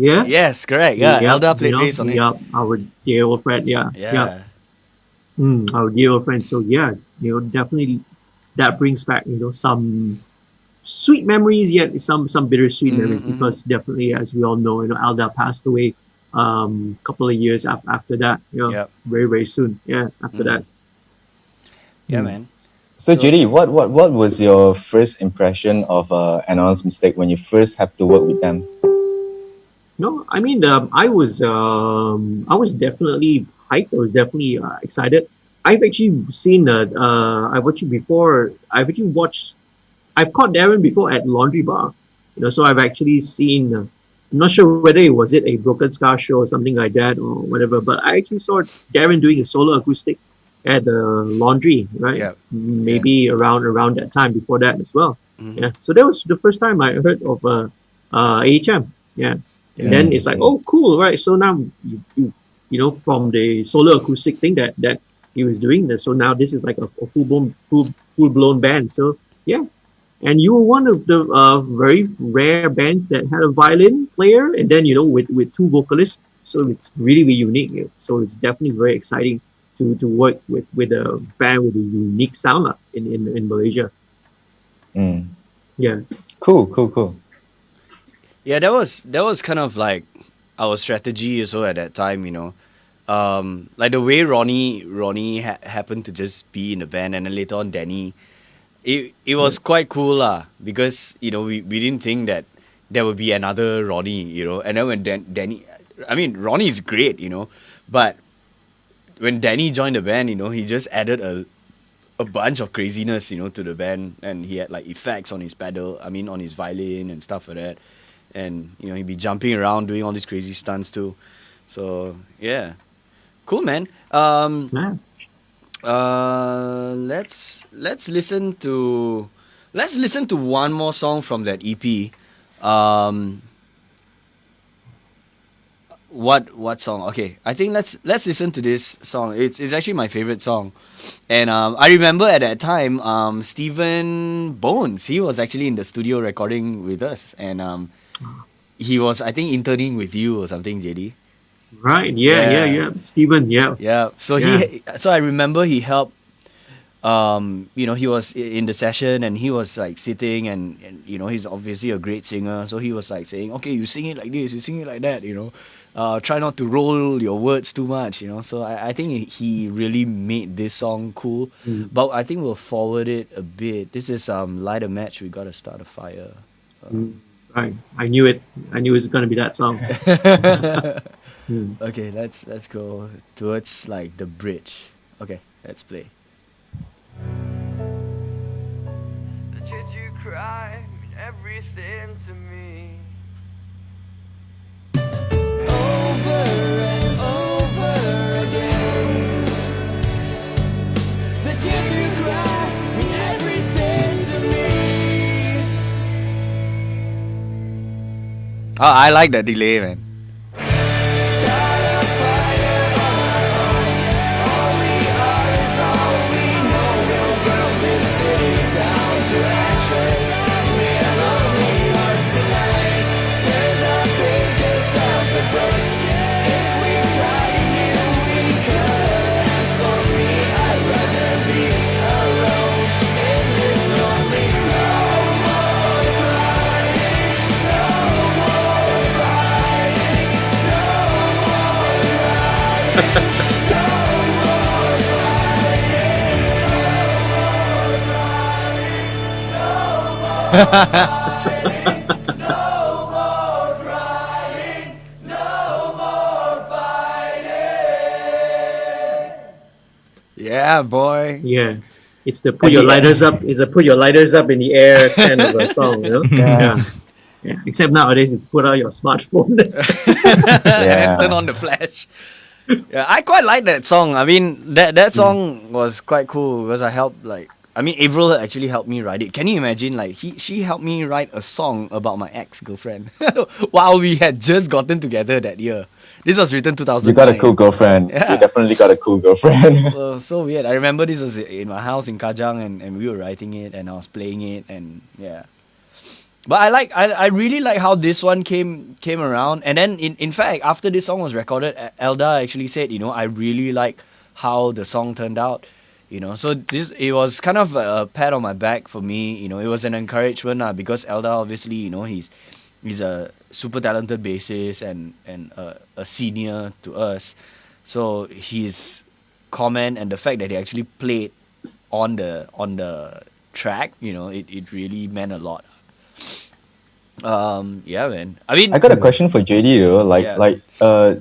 Correct. Yeah. Elda played bass on it. Yeah, our dear old friend. Yeah. Yeah. Our dear old friend. So yeah, definitely that brings back some sweet memories, yet some bittersweet memories, because definitely, as we all know, Alda passed away couple of years after that. Yep. Very very soon. Yeah, after that. Yeah, man. So JD, what was your first impression of An Honest Mistake when you first had to work with them? No, I mean, I was definitely hyped. I was definitely excited. I've actually seen I've actually watched. I've caught Darren before at Laundry Bar, so I've actually seen. I'm not sure whether it was a Broken Scar show or something like that or whatever, but I actually saw Darren doing a solo acoustic at the Laundry, right? Yeah. Maybe around that time, before that as well. Mhm. Yeah. So that was the first time I heard of AHM. Yeah. And then it's like, oh, cool, right? So now you from the solo acoustic thing that he was doing this, so now this is like a full blown band. So yeah. And you were one of the very rare bands that had a violin player, and then with two vocalists. So it's really, really unique. So it's definitely very exciting to work with a band with a unique sound in Malaysia. Yeah. Cool. Yeah, that was kind of like our strategy also at that time, like the way Ronnie happened to just be in the band, and then later on Danny, it was quite cool lah, because we didn't think that there would be another Ronnie, and then when Danny, I mean Ronnie is great, but when Danny joined the band, he just added a bunch of craziness, to the band, and he had like effects on his on his violin and stuff like that. And he'd be jumping around doing all these crazy stunts too. So yeah, cool, man. Yeah. Let's listen to one more song from that EP. what song? Okay, I think let's listen to this song. It's actually my favorite song, and I remember at that time, Stephen Bones, he was actually in the studio recording with us, and he was, I think, interning with you or something, JD. Right. Yeah. Stephen. Yeah. Yeah. So so I remember he helped. He was in the session and he was like sitting and he's obviously a great singer. So he was like saying, okay, you sing it like this, you sing it like that, try not to roll your words too much, So I think he really made this song cool. But I think we'll forward it a bit. This is Light a Match, We Gotta Start a Fire. Right. I knew it. I knew it was gonna be that song. Okay, let's go towards like the bridge. Okay, let's play. The tears you cry mean everything to me. Over and over again. The tears you cry mean everything to me. Oh, I like the delay, man. Start a fire on our own. All we are is all we know. We'll burn this city down to ashes. We have lonely hearts tonight. Turn the pages of the book. If we tried and knew we could. As for me, I'd rather be alone in this lonely road. No more crying, no more fighting, no more crying, no more fighting, no more crying, no more fighting. Yeah, boy. Yeah. It's the put your lighters up. It's a put your lighters up in the air kind of a song, Yeah. Except nowadays, it's put out your smartphone. And turn on the flash. Yeah, I quite like that song. I mean, that song was quite cool because Avril actually helped me write it. Can you imagine? Like she helped me write a song about my ex-girlfriend while we had just gotten together that year. This was written 2009. You got a cool girlfriend. Yeah. You definitely got a cool girlfriend. So weird. I remember this was in my house in Kajang and we were writing it and I was playing it and yeah. But I really like how this one came around. And then in fact, after this song was recorded, Elda actually said, I really like how the song turned out. So it was kind of a pat on my back for me. It was an encouragement because Elda obviously, he's a super talented bassist and a senior to us. So his comment and the fact that he actually played on the track, it really meant a lot. Yeah, man. I mean, I got a question for JD though.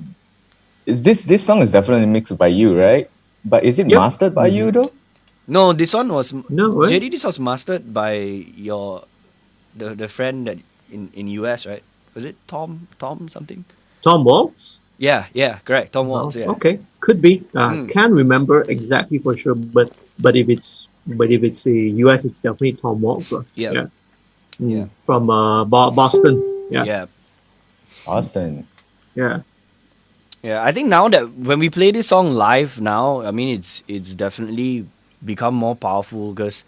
This song is definitely mixed by you, right? But is it mastered by you though? No, this one was what? JD. This was mastered by the friend that in US, right? Was it Tom something? Tom Waltz? Yeah, correct. Tom Waltz. Yeah. Okay, could be. Can't remember exactly for sure, but if it's the US, it's definitely Tom Waltz. Yeah. From Boston. Yeah. Boston. Yeah. Yeah, I think now that when we play this song live now, I mean it's definitely become more powerful because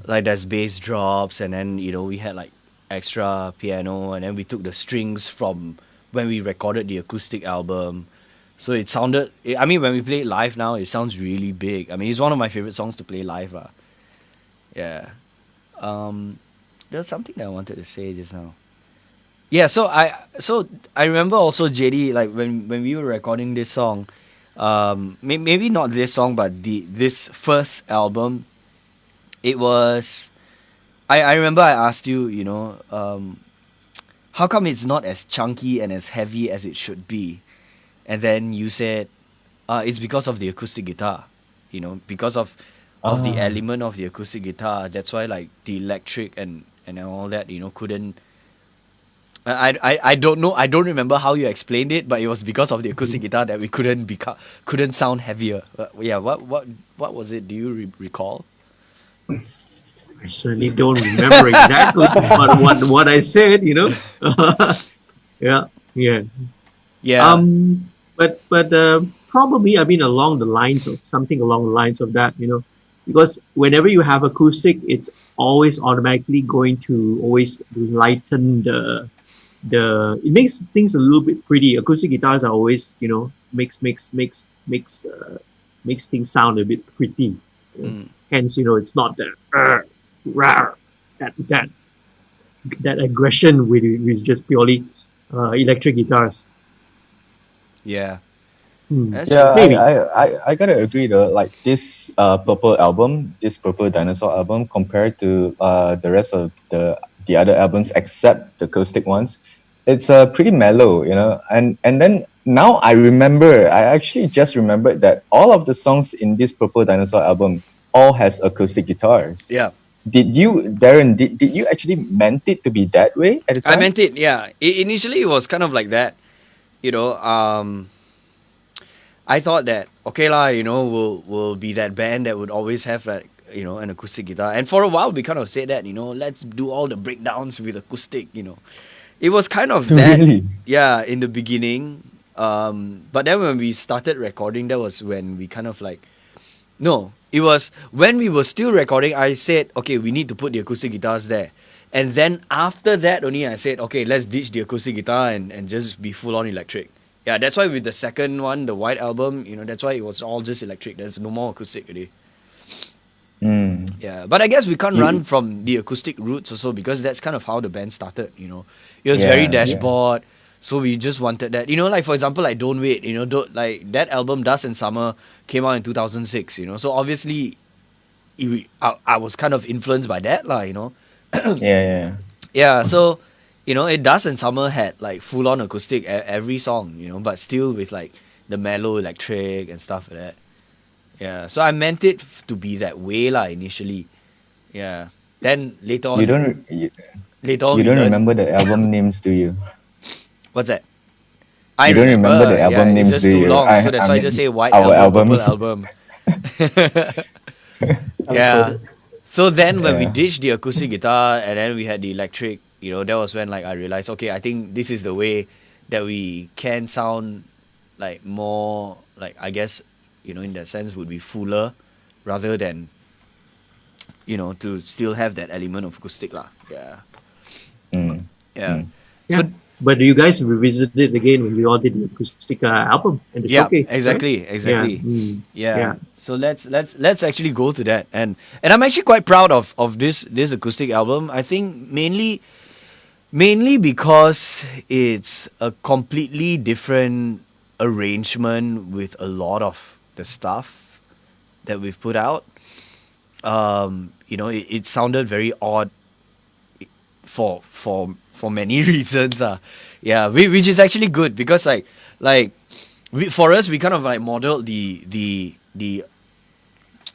like there's bass drops and then we had like extra piano and then we took the strings from when we recorded the acoustic album. So it sounded, I mean when we play it live now, it sounds really big. I mean it's one of my favorite songs to play live. Yeah. There's something that I wanted to say just now. Yeah, so I remember also JD, like when we were recording this song, maybe not this song, but this first album, it was, I remember I asked you, how come it's not as chunky and as heavy as it should be? And then you said, it's because of the acoustic guitar, because of the element of the acoustic guitar. That's why like the electric and all that, couldn't. I don't know. I don't remember how you explained it, but it was because of the acoustic guitar that we couldn't sound heavier. Yeah. What was it? Do you recall? I certainly don't remember exactly what I said. Yeah. Yeah. But probably, I mean, along the lines of something along the lines of that, because whenever you have acoustic, it's always automatically going to always lighten it makes things a little bit pretty. Acoustic guitars are always, makes things sound a bit pretty. Hence, it's not that rawr, that aggression with just purely electric guitars. Yeah. Hmm. That's Yeah, true. Maybe. I gotta agree though. Like this Purple Dinosaur album, compared to the rest of the other albums except the acoustic ones, it's pretty mellow, you know. And then now I actually just remembered that all of the songs in this Purple Dinosaur album all has acoustic guitars. Yeah. Did you, Darren? Did you actually meant it to be that way at the I time? meant it, yeah. Initially, it was kind of like that. I thought that okay lah, we'll be that band that would always have like an acoustic guitar. And for a while, we kind of said that let's do all the breakdowns with acoustic. It was kind of that, Really? yeah, in the beginning. But then when we started recording, that was when we kind of like, no, it was when we were still recording. I said, okay, we need to put the acoustic guitars there. And then after that only I said, okay, let's ditch the acoustic guitar and just be full on electric. Yeah, that's why with the second one, the White Album, that's why it was all just electric. There's no more acoustic already. Mm. Yeah, but I guess we can't run from the acoustic roots also, because that's kind of how the band started, It was very Yeah, yeah. dashboard. So we just wanted that. Like for example, like Don't Wait, like that album Dust and Summer came out in 2006, So obviously I was kind of influenced by that, Yeah. Yeah, so it Dust and Summer had like full on acoustic every song, but still with like the mellow electric and stuff like that. Yeah, so I meant it to be that way initially. Yeah, then later on, You don't later on you we don't learned- remember the album names, do you? what's that? You don't remember the album yeah, names, it's just do too you? long, so that's why I mean, just say White our Album, albums. Purple Album. Yeah. So then when we Yeah. ditched the acoustic guitar and then we had the electric, that was when like I realized, okay, I think this is the way that we can sound like more like, I guess, in that sense would be fuller rather than to still have that element of acoustic lah. Yeah. Mm. Yeah. Yeah. So But you guys revisited it again when we all did the acoustic album and the yeah, showcase. right? exactly. Yeah. Mm. Yeah. Yeah. So let's actually go to that, and I'm actually quite proud of this acoustic album. I think mainly because it's a completely different arrangement with a lot of the stuff that we've put out. It sounded very odd for many reasons. Yeah, which is actually good, because for us, we kind of like modeled the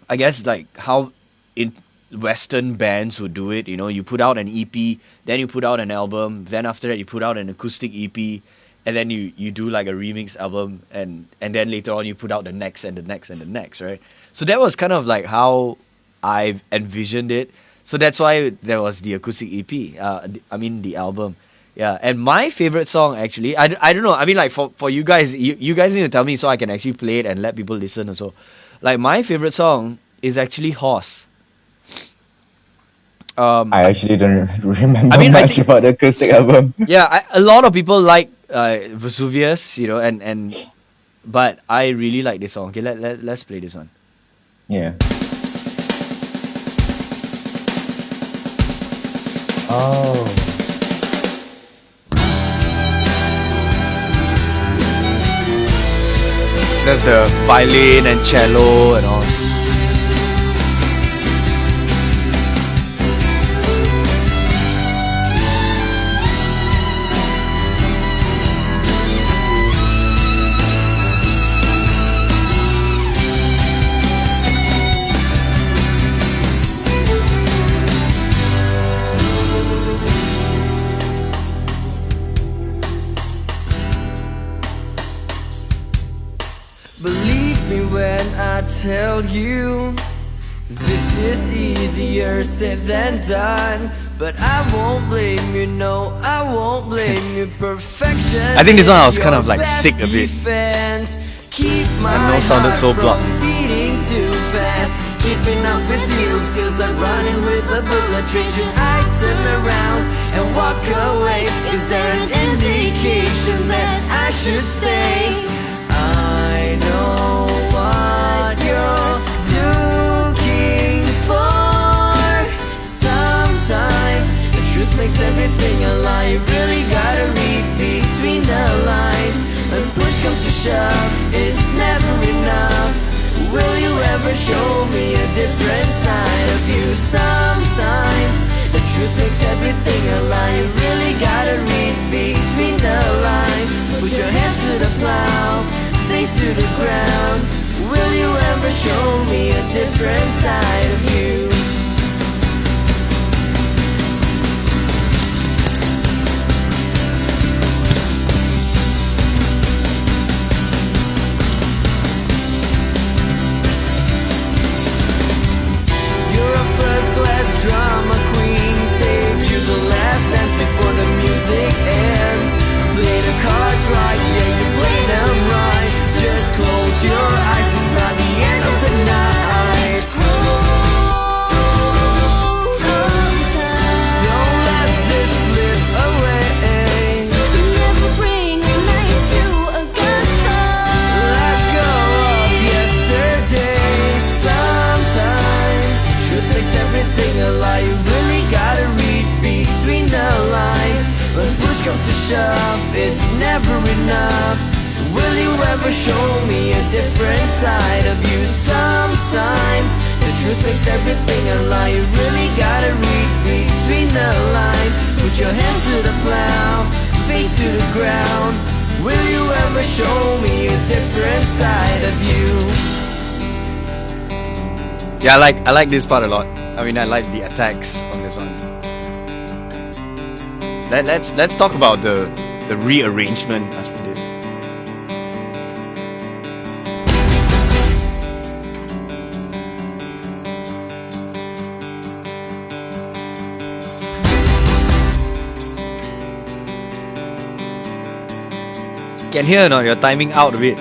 I guess like how in Western bands would do it. You put out an EP, then you put out an album, then after that you put out an acoustic EP, and then you do like a remix album, and then later on you put out the next and the next and the next, right? So that was kind of like how I envisioned it. So that's why there was the acoustic EP. The album. Yeah, and my favorite song actually, I don't know. I mean, like for you guys, you guys need to tell me so I can actually play it and let people listen also. Like my favorite song is actually Horse. I actually don't remember I much think- about the acoustic album. Yeah, a lot of people like Vesuvius, but I really like this song. Okay, let's play this one. Yeah. Oh. There's the violin and cello and all. Believe me when I tell you this is easier said than done. But I won't blame you, no, I won't blame you. Perfection. I think this one I was is kind of your like sick a best bit. defense. Keep my no sounded heart so from blunt. beating too fast. Keeping up with you feels like running with a bullet train. Should I turn around and walk away? Is there an indication that I should stay? I know what you're looking for. Sometimes the truth makes everything a lie. You really gotta read between the lines. When push comes to shove, it's never enough. Will you ever show me a different side of you? Sometimes the truth makes everything a lie. You really gotta read between the lines. Put your hands to the plow, face to the ground. Will you ever show me a different side of you? You're a first-class drama queen. Save you the last dance before the music ends. Play the cards right, yeah, you play them right. Just close your eyes, it's not the end of the night. Don't let this slip away. Never bring a knife to a gunfight. Let go of yesterday. Sometimes truth makes everything a lie. You really gotta read between the lines. When push comes to shove, it's never enough. Will you ever show me a different side of you? Sometimes the truth makes everything a lie. You really gotta read between the lines. Put your hands to the plow, face to the ground. Will you ever show me a different side of you? Yeah, I like this part a lot. I mean, I like the attacks on this one. Let's talk about the rearrangement after this. Can hear or not? You're timing out a bit.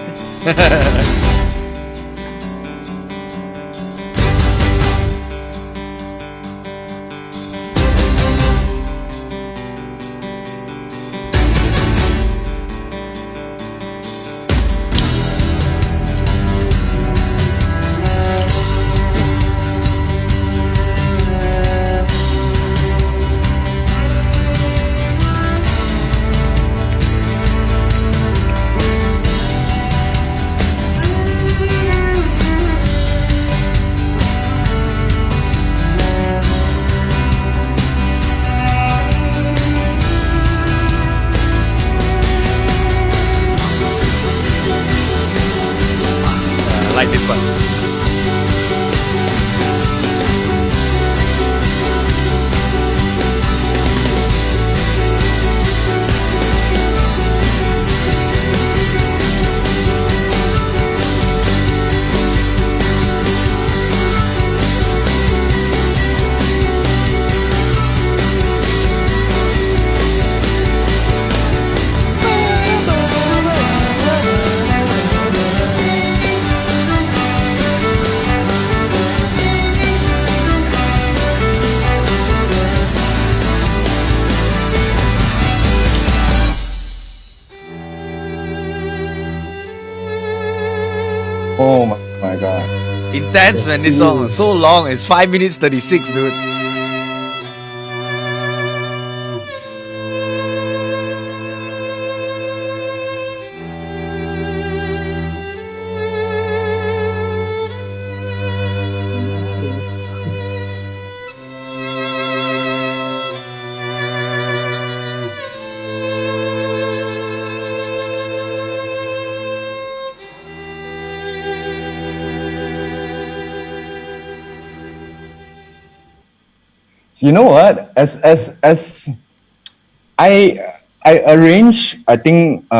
I like this one. Oh my god. Intense, man. This song so long. It's 5 minutes 36, dude. You know what? As I arrange, I think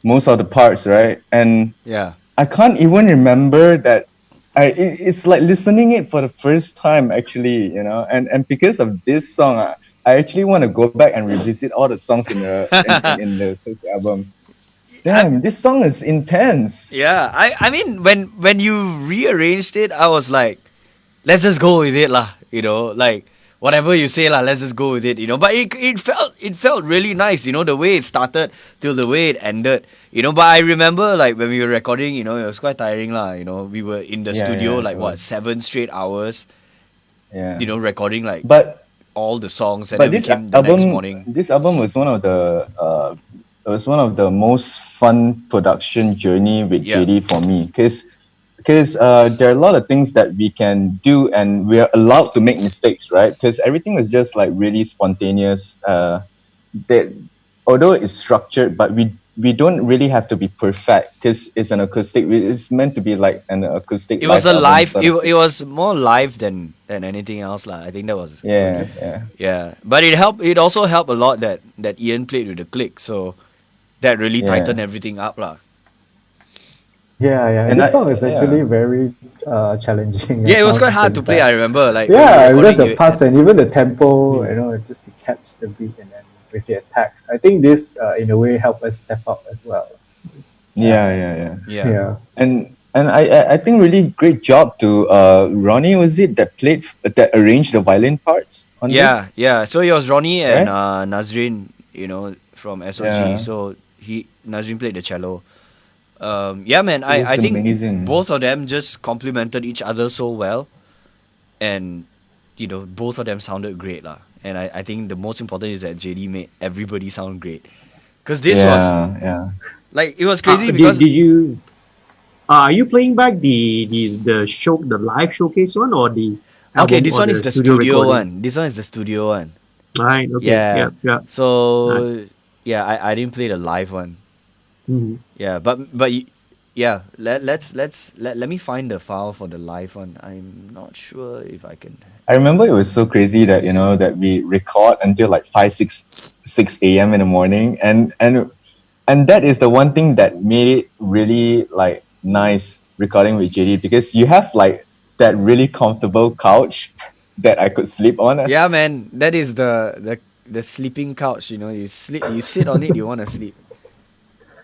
most of the parts, right? And Yeah. I can't even remember that it's like listening it for the first time actually, and because of this song, I actually want to go back and revisit all the songs in the first album. Damn, this song is intense. Yeah, I mean when you rearranged it, I was like, let's just go with it lah. Like whatever you say lah, let's just go with it. But it felt really nice. The way it started till the way it ended. But I remember like when we were recording, it was quite tiring lah. We were in the Yeah, studio yeah, like it what was. 7 straight hours. Yeah. Recording like But all the songs, and but then we this came the next album morning. this album was one of the most fun production journey with Yeah. JD for me, because there are a lot of things that we can do and we are allowed to make mistakes, right? Because everything was just like really spontaneous. That although it's structured, but we don't really have to be perfect because it's an acoustic. It's meant to be like an acoustic. It was a album live. sort It, of it was more live than anything else lah. I think that was good. yeah. Yeah, but it helped. It also helped a lot that Ian played with the click, so that really Yeah. tightened everything up lah. Yeah. And This I- song is yeah. actually very challenging. Yeah, it was at quite hard to times, play. I remember, like Yeah, when we were because the recording parts and even the tempo, just to catch the beat and then with the attacks. I think this, in a way, helped us step up as well. Yeah. Yeah. And I think really great job to Ronnie, was it, that arranged the violin parts on Yeah, this? yeah. So it was Ronnie and Right? Nazrin, from SOG. Yeah. So Nazrin played the cello. Yeah, man. It I was think amazing. both of them just complemented each other so well, and both of them sounded great lah. And I think the most important is that JD made everybody sound great, because this was yeah. like it was crazy Did because you? Are you playing back the live showcase one or the? okay, album this or one is the studio recording? one. This one is the studio one. Right. Okay. Yeah. Yeah. So yeah, I didn't play the live one. Mhm. Yeah, but yeah, let me find the file for the live one. I'm not sure if I can. I remember it was so crazy that that we record until like 6 a.m. in the morning, and that is the one thing that made it really like nice recording with JD, because you have like that really comfortable couch that I could sleep on. Yeah, man, that is the sleeping couch. You sit on it, you want to sleep.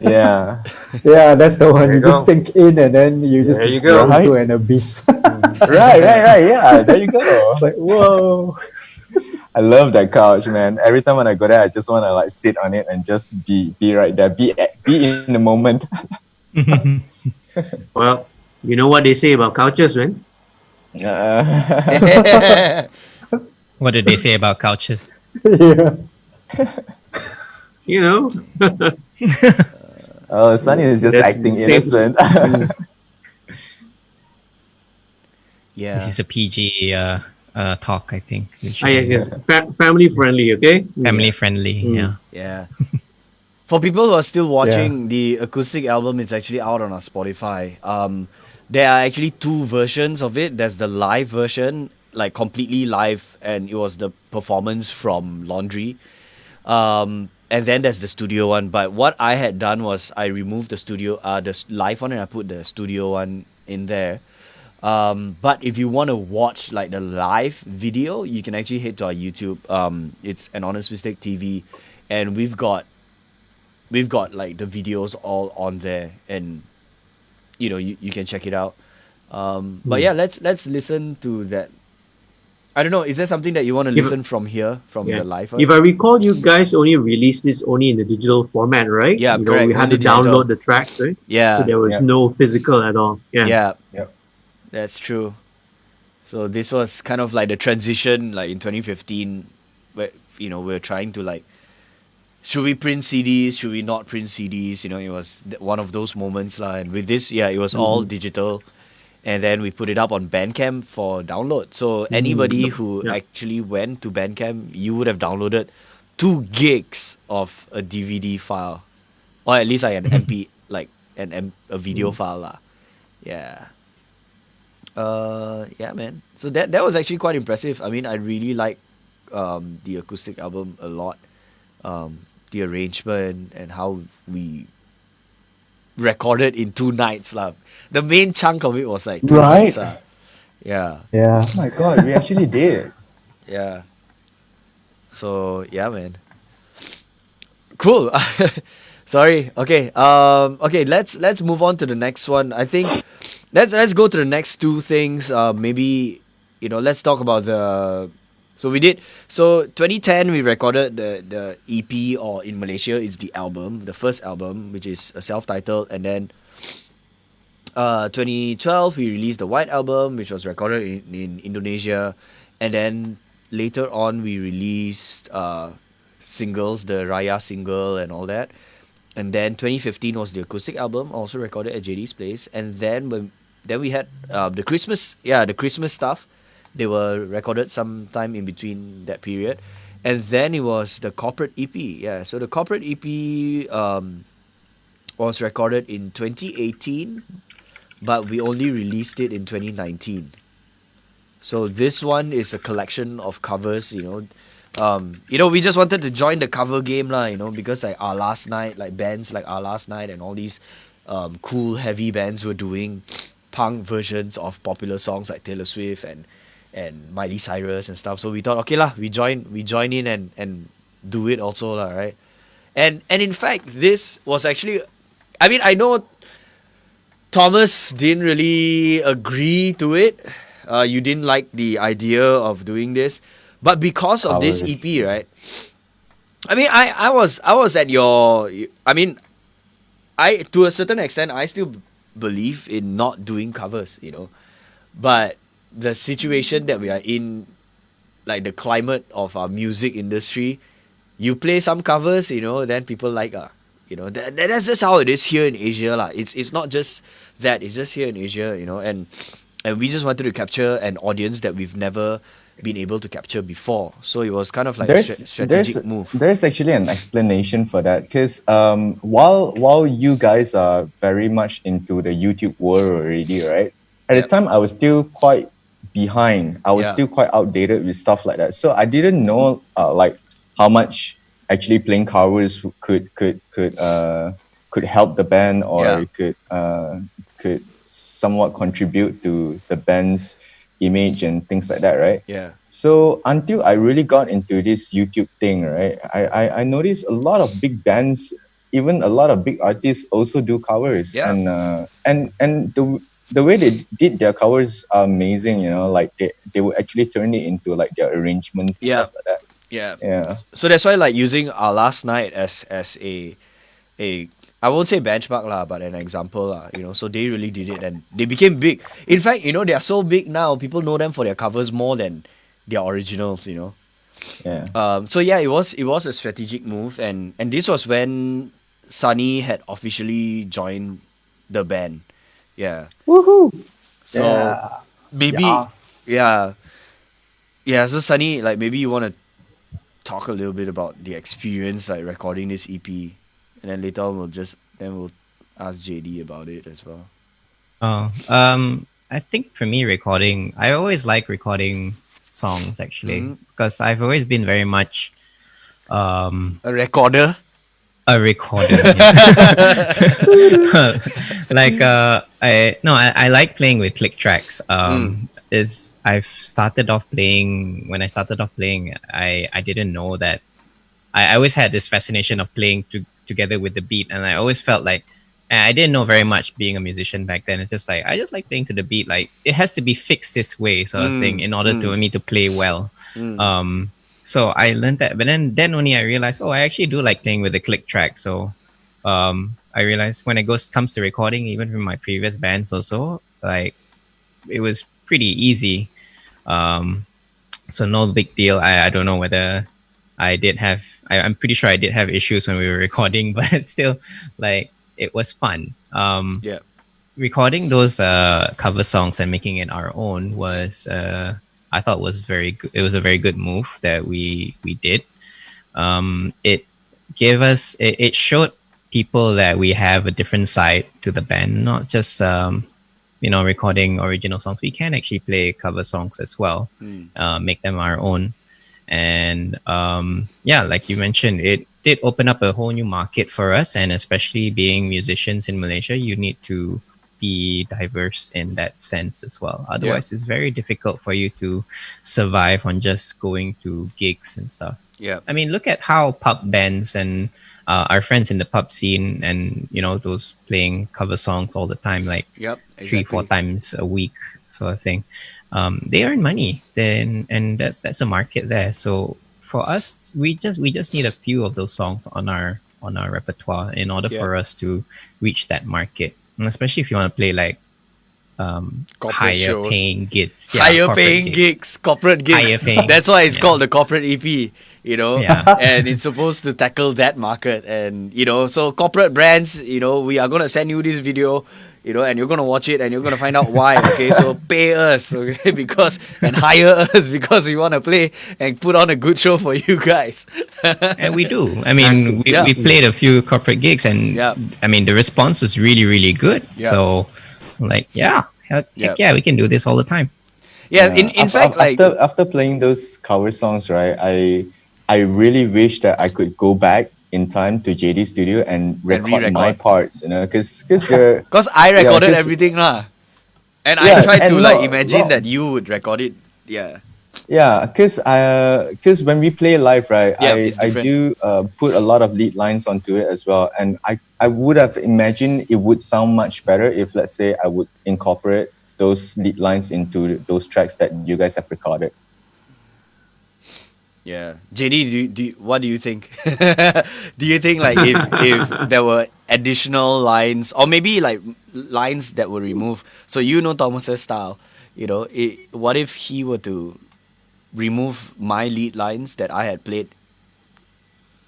Yeah. Yeah, that's the one. There You you just go. sink in and then you just There you go go. into an abyss. right. Yeah, there you go. It's like, whoa. I love that couch, man. Every time when I go there, I just want to like sit on it and just be right there, be in the moment. Well, you know what they say about couches, man. What did they say about couches? Yeah. You know. Oh, Sunny is just That's acting same- innocent. Yeah. This is a PG talk, I think. We should Yes. be Family friendly. Okay. family friendly. Mm. Yeah. Yeah. For people who are still watching, the acoustic album is actually out on our Spotify. There are actually 2 versions of it. There's the live version, like completely live, and it was the performance from Laundry. And then there's the studio one. But what I had done was I removed the live one, and I put the studio one in there. But if you want to watch like the live video, you can actually head to our YouTube. It's an Honest Mistake TV, and we've got like the videos all on there, and you can check it out. But yeah, let's listen to that. I don't know. Is there something that you want to listen from here, from Yeah. the live one? If I recall, you guys only released this only in the digital format, right? Yeah, You correct, we had only to digital. download the tracks, right? Yeah. So there was Yeah. no physical at all. Yeah. Yeah. Yep. That's true. So this was kind of like the transition, like in 2015, where we're trying to like, should we print CDs? Should we not print CDs? It was one of those moments lah. And with this, yeah, it was all digital, and then we put it up on Bandcamp for download. So anybody who Yeah. actually went to Bandcamp, you would have downloaded 2 gigs of a DVD file, or at least like an MP, like a video file lah. Yeah. Yeah, man. So that was actually quite impressive. I mean, I really like the acoustic album a lot. The arrangement and how we recorded in 2 nights lah. The main chunk of it was like 2 Right. nights. Yeah, Yeah. Oh my god, we actually did. yeah. So yeah, man. Cool. Sorry. Okay. Okay. Let's move on to the next one. I think let's go to the next two things. Maybe let's talk about the. So we did. So 2010 we recorded the EP, or in Malaysia it's the album, the first album, which is a self-titled, and then 2012 we released the White Album, which was recorded in Indonesia, and then later on we released singles, the Raya single and all that. And then 2015 was the acoustic album, also recorded at JD's place. And then we had the Christmas stuff. They were recorded sometime in between that period. And then it was the corporate EP. Yeah, so the corporate EP was recorded in 2018, but we only released it in 2019. So this one is a collection of covers, we just wanted to join the cover game lah, because like Our Last Night, like bands like Our Last Night and all these cool heavy bands were doing punk versions of popular songs like Taylor Swift and Miley Cyrus and stuff. So we thought, okay lah, we join in and do it also lah, right? And in fact, this was actually, I know Thomas didn't really agree to it. You didn't like the idea of doing this. But because of this EP, right? I was at your. To a certain extent, I still believe in not doing covers, But the situation that we are in, like the climate of our music industry, you play some covers, then people like that's just how it is here in Asia lah. It's not just that. It's just here in Asia, and we just wanted to capture an audience that we've never been able to capture before. So it was kind of like a strategic move. There's actually an explanation for that, because while you guys are very much into the YouTube world already, right? At the time, I was still quite behind. I was still quite outdated with stuff like that. So I didn't know like how much actually playing covers could help the band, or could somewhat contribute to the band's image and things like that, right? Yeah. So until I really got into this YouTube thing, right, I noticed a lot of big bands, even a lot of big artists also do covers. Yeah. And the way they did their covers are amazing, like they would actually turn it into like their arrangements and stuff like that. Yeah. So that's why like using Our Last Night as a I won't say benchmark lah, but an example lah, so they really did it and they became big. In fact, they are so big now, people know them for their covers more than their originals, Yeah. So yeah, it was a strategic move, and this was when Sunny had officially joined the band. Yeah. Woohoo! So maybe so Sunny, like maybe you want to talk a little bit about the experience like recording this EP, and then later on we'll ask JD about it as well. I think for me, recording, I always like recording songs actually, because I've always been very much A recorder. a recorder. Like I like playing with click tracks. I've started off playing. When I started off playing, I didn't know that. I always had this fascination of playing together with the beat, and I always felt like I didn't know very much being a musician back then. It's just like I just like playing to the beat. Like it has to be fixed this way, sort of thing, in order to me to play well. So I learned that, but then only I realized, I actually do like playing with the click track. So I realized when it comes to recording, even from my previous bands also, like it was pretty easy. So no big deal. I don't know whether I did have. I'm pretty sure I did have issues when we were recording, but still, like it was fun. Recording those cover songs and making it our own was. I thought was very good. It was a very good move that we did. It gave us, it showed people that we have a different side to the band, not just recording original songs. We can actually play cover songs as well, make them our own. And like you mentioned, did open up a whole new market for us, and especially being musicians in Malaysia, you need to be diverse in that sense as well. Otherwise, it's very difficult for you to survive on just going to gigs and stuff. Yeah. I mean, look at how pub bands and our friends in the pub scene, and those playing cover songs all the time, like Yep. 3-4 times a week, sort of thing. They earn money, and that's a market there. So for us, we just need a few of those songs on our repertoire in order for us to reach that market. And especially if you want to play like Corporate higher shows. paying gigs, Higher corporate paying gigs, corporate gigs. Higher paying. That's why it's Yeah. called the corporate EP, Yeah. and it's supposed to tackle that market. And, so corporate brands, we are going to send you this video, and you're going to watch it and you're going to find out why, okay? So pay us, okay? And hire us because we want to play and put on a good show for you guys. And we do. I mean, we played a few corporate gigs, and Yeah. I mean, the response was really, really good. Yeah. So, like, heck yeah, we can do this all the time. Yeah, in fact, like... after playing those cover songs, right, I really wish that I could go back in time to JD Studio and record my re-record. parts, because they're Because I recorded 'cause- everything lah. And Yeah, I tried and to not- imagine not- that you would record it. Yeah. Yeah, because when we play live, right, Yeah, it's I different. do put a lot of lead lines onto it as well, and I would have imagined it would sound much better if, let's say, I would incorporate those lead lines into those tracks that you guys have recorded. Yeah. JD, what do you think? Do you think like if there were additional lines, or maybe like lines that were removed, so Thomas's style, what if he were to remove my lead lines that I had played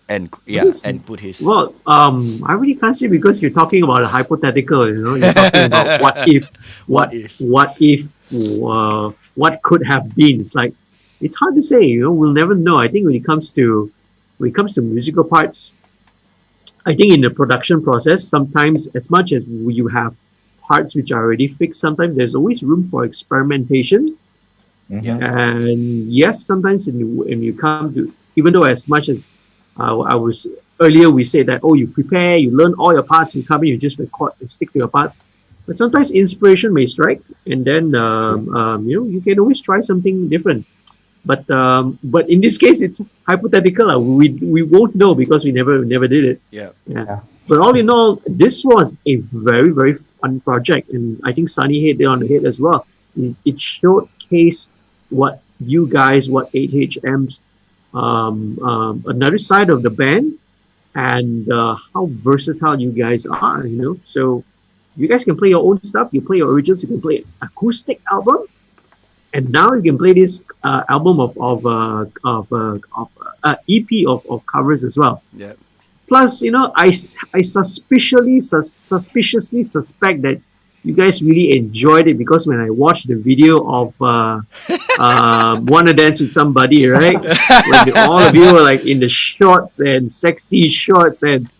and Yes. and put his... Well, I really can't say, because you're talking about a hypothetical. You're talking about what if, what could have been. It's like, it's hard to say. We'll never know. I think when it comes to musical parts, I think in the production process, sometimes as much as you have parts which are already fixed, sometimes there's always room for experimentation. Mhm. And yes, sometimes when you come to, even though as much as I was earlier, we said that, you prepare, you learn all your parts, you come in, you just record and stick to your parts. But sometimes inspiration may strike, and then you can always try something different. But in this case, it's hypothetical. We won't know because we never did it. Yeah. Yeah. But all in all, this was a very, very fun project, and I think Sunny hit it on the head as well. It showcased what you guys, what 8HM's, another side of the band, and how versatile you guys are. So you guys can play your own stuff. You play your originals. You can play an acoustic album, and now you can play this album of EP of covers as well. Yeah. Plus, I suspiciously suspect that you guys really enjoyed it, because when I watched the video of Wanna Dance with Somebody, right? When all of you were like in the shorts and sexy shorts and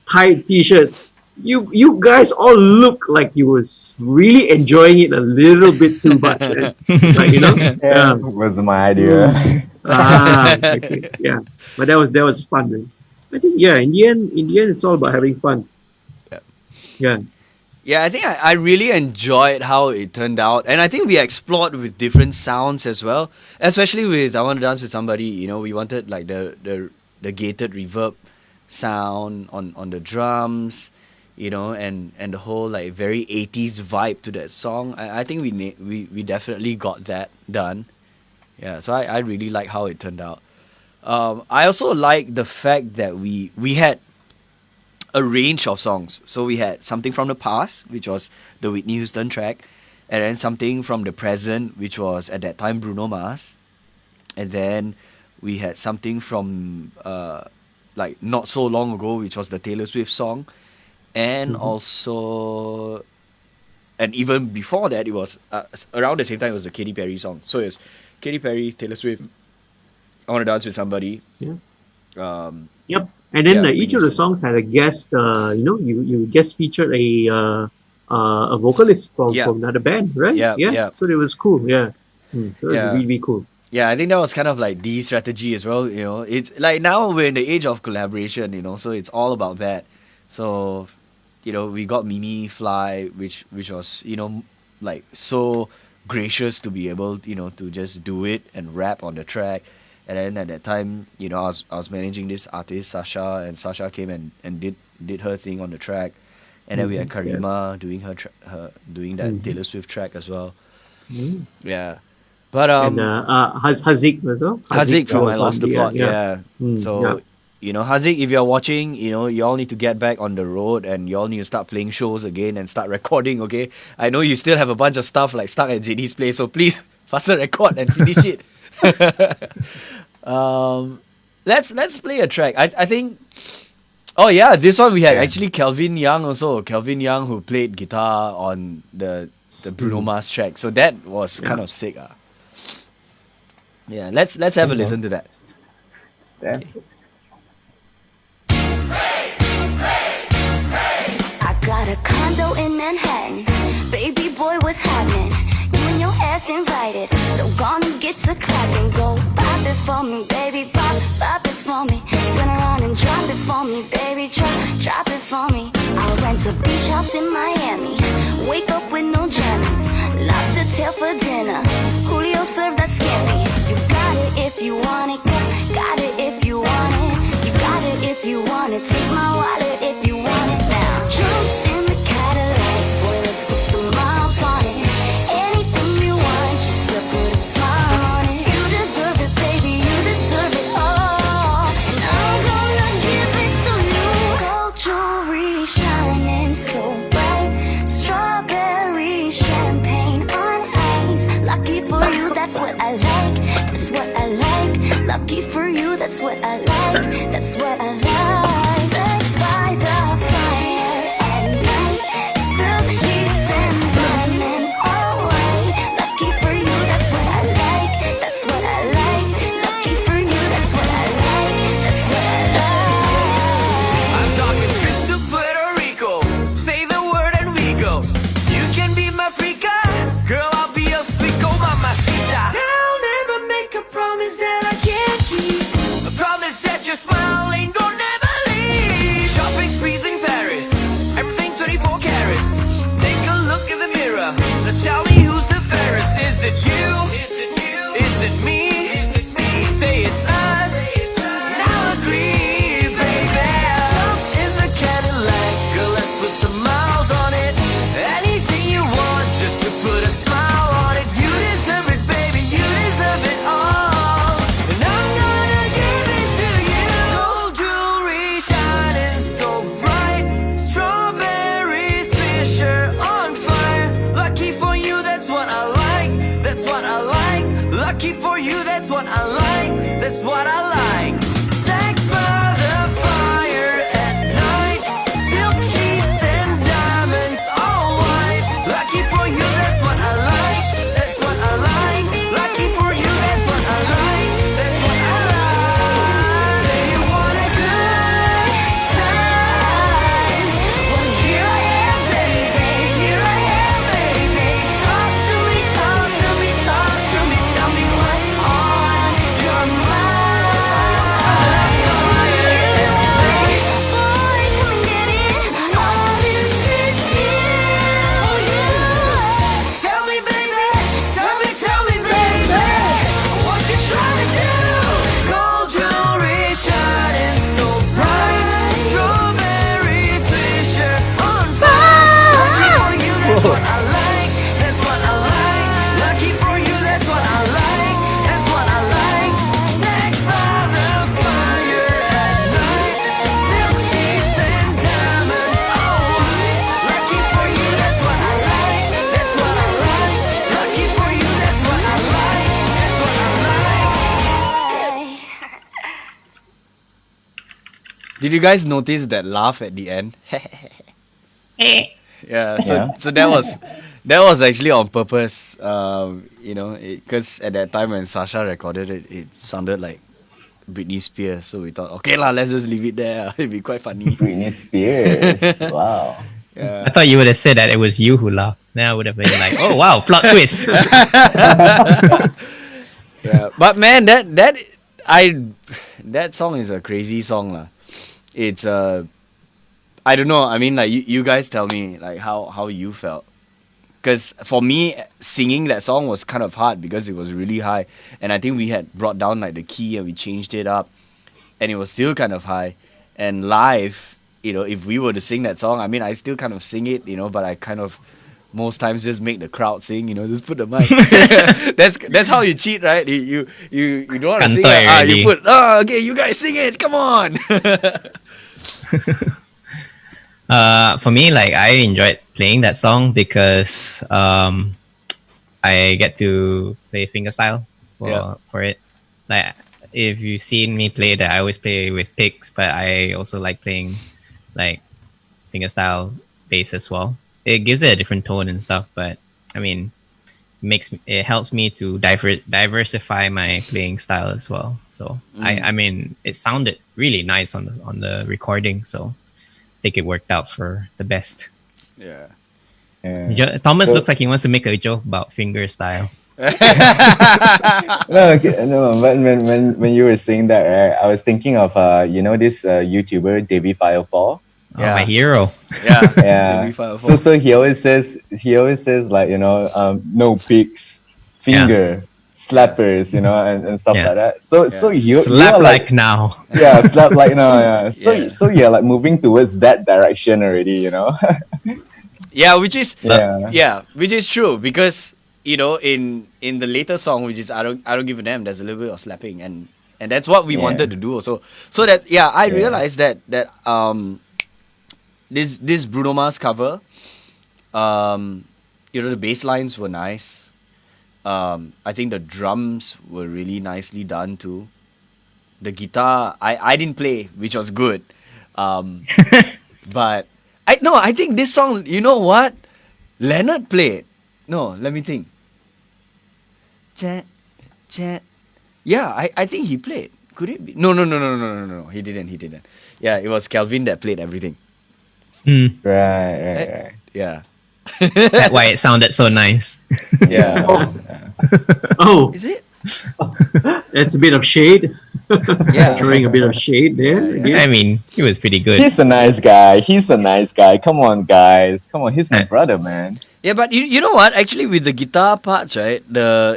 tight t-shirts, you guys all look like you was really enjoying it a little bit too much. And it's like, Yeah, was my idea. okay, yeah. But that was fun, man. I think in the end it's all about having fun. Yeah. Yeah. Yeah, I think I really enjoyed how it turned out. And I think we explored with different sounds as well. Especially with I Want to Dance with Somebody, we wanted like the gated reverb sound on the drums, and the whole like very 80s vibe to that song. I think we definitely got that done. Yeah, so I really like how it turned out. I also like the fact that we had a range of songs. So we had something from the past, which was the Whitney Houston track, and then something from the present, which was at that time Bruno Mars, and then we had something from like not so long ago, which was the Taylor Swift song, and also, and even before that, it was around the same time, it was the Katy Perry song. So it was Katy Perry, Taylor Swift, I Want to Dance with Somebody. Yeah. Yep. And then each of the songs had a guest. You guest featured a vocalist from another band, right? Yeah. So it was cool. Yeah. It was Yeah. really, really cool. yeah, I think that was kind of like the strategy as well. You know, it's like now we're in the age of collaboration. You know, so it's all about that. So, you know, we got Mimi Fly, which was, you know, like so gracious to be able, you know, to just do it and rap on the track. And then at that time, you know, I was managing this artist Sasha, and Sasha came and did her thing on the track. And then we had Karima doing her doing that Taylor Swift track as well. Yeah. But And Hazik as well. Hazik from I was Lost on the Plot, yeah. yeah. So, yeah. you know, Hazik, if you're watching, you know, you all need to get back on the road and you all need to start playing shows again and start recording, okay? I know you still have a bunch of stuff like stuck at JD's place, so please faster record and finish it. Let's play a track. I think. Oh yeah, this one we had actually Kelvin Young also. Kelvin Young who played guitar on the Bruno Mars track. So that was kind of sick. Yeah, let's have a listen to that. That's I got a condo in Manhattan. Baby boy, what's happening? You and your ass invited. So gonna get to clapping. Go pop it for me, baby. Pop it for me. Turn around and drop it for me, baby. Drop it for me. I'll rent a beach house in Miami. Wake up with no jammies. Lobster tail for dinner. Julio served that scampi. You got it if you want it. Got it if you want it. You got it if you want it. Take my wallet if you want it now. Jumped in the Cadillac. Boy, let's put some miles on it. Anything you want, just to put a smile on it. You deserve it, baby. You deserve it all. And I'm gonna give it to you. Gold jewelry shining so bright. Strawberry champagne on ice. Lucky for you, that's what I like. That's what I like. Lucky for you, that's what I like. That's what I like. Sex by the fire at night. Silk sheets and diamonds all white. Lucky for you, that's what I like. That's what I like. Lucky for you, that's what I like. That's what I like. I'm talking trips to Puerto Rico. Say the word and we go. You can be my freaka. Girl, I'll be a flico, mamacita. I'll never make a promise that I can't keep. A promise that your smile ain't gonna never leave. Shopping sprees in Paris. Everything 24 carats. Take a look in the mirror. Now tell me who's the fairest. Is it you? Is it you? Is it me? Is it me? Say it's us. Now agree, baby. Jump in the Cadillac. Girl, let's put some miles on it. Anything you want, just to put a smile on it. You deserve it, baby. You deserve it all. And I'm gonna give it to you. Gold jewelry shining so bright. Strawberry Fisher on fire. Lucky for you, that's what I like. That's what I like. Lucky for you, that's what I like. That's what I like. Sex by the fire at night. Silk sheets and diamonds all white. Lucky for you, that's what I like. That's what I like. Lucky for you, that's what I like. That's what I like. Say you want a good time. Well, here I am, baby. Here I am, baby. Talk to me, talk to me, talk to me. Tell me what's on your mind. Boy, come and get it. All this is here for you. Tell me, baby. Tell me, baby. What you trying to do? Gold jewelry shining so bright. Strawberry swisher on fire. Lucky for you, that's what I like. That's what I like. Lucky for you, that's what I like. That's what I like. Sex by the fire at night. Silk sheets and diamonds all white. Lucky for you, that's what I like. That's what I like. Lucky for you, that's what I like. That's what I like. Did you guys notice that laugh at the end? Yeah, so that was actually on purpose. You know, because at that time when Sasha recorded it, it sounded like Britney Spears. So we thought, okay lah, let's just leave it there. It'd be quite funny. Britney Spears. Wow. I thought you would have said that it was you who laughed. Then I would have been like, oh wow, plot twist. Yeah, but man, that song is a crazy song lah. It's I don't know. I mean, like you guys tell me like how you felt. Because for me, singing that song was kind of hard because it was really high, and I think we had brought down like the key and we changed it up, and it was still kind of high. And live, if we were to sing that song, I mean, I still kind of sing it, but I kind of most times just make the crowd sing, just put the mic. That's how you cheat, right? You don't want to sing it. You put okay, you guys sing it, come on. For me, like I enjoyed playing that song because I get to play fingerstyle for it. Like if you've seen me play that, I always play with picks, but I also like playing like fingerstyle bass as well. It gives it a different tone and stuff, but I mean, it helps me to diversify my playing style as well. So I mean, it sounded really nice on the recording, so I think it worked out for the best. Yeah. Thomas looks like he wants to make a joke about finger style. No, but when you were saying that, right, I was thinking of this YouTuber Davey Firefall. Yeah. My hero. Yeah. Yeah. So he always says like no picks, finger, slappers, and stuff like that. So you slap you're like now. Yeah, slap like now. Yeah. So you're like moving towards that direction already. Yeah, which is Yeah. which is true because in the later song, which is I don't give a damn, there's a little bit of slapping and that's what we wanted to do also. So that I realized that this Bruno Mars cover, the bass lines were nice. I think the drums were really nicely done too. The guitar, I didn't play, which was good. But I think this song, you know what? Leonard played. No, let me think. Chat. Yeah, I think he played. Could it be? No. He didn't. Yeah, it was Calvin that played everything. Right. Yeah. That's why it sounded so nice. Yeah. Oh, Is it? that's a bit of shade. Yeah. Throwing a bit of shade there. Yeah. I mean, he was pretty good. He's a nice guy. Come on, guys. Come on, he's my brother, man. Yeah, but you know what? Actually, with the guitar parts, right?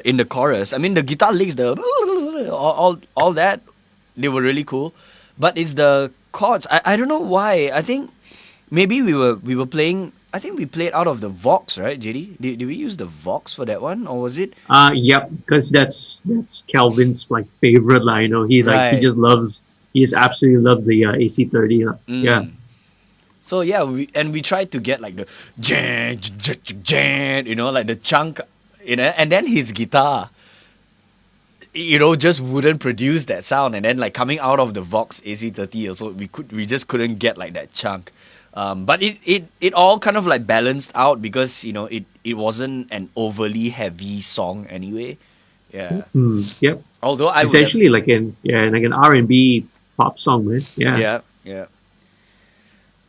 In the chorus, I mean, the guitar licks, the all that, they were really cool. But it's the chords. I don't know why. I think maybe we were playing. I think we played out of the Vox, right, JD? Did we use the Vox for that one, or was it? Yep, because that's Calvin's like favorite line. He Right. he just absolutely loves the AC30. Yeah. So yeah, we tried to get like the jan, like the chunk, and then his guitar, just wouldn't produce that sound, and then like coming out of the Vox AC30 also, we just couldn't get like that chunk. But it all kind of like balanced out because it wasn't an overly heavy song anyway. Yeah. Yep. Although It's essentially like an R&B pop song, man. Yeah. Yeah.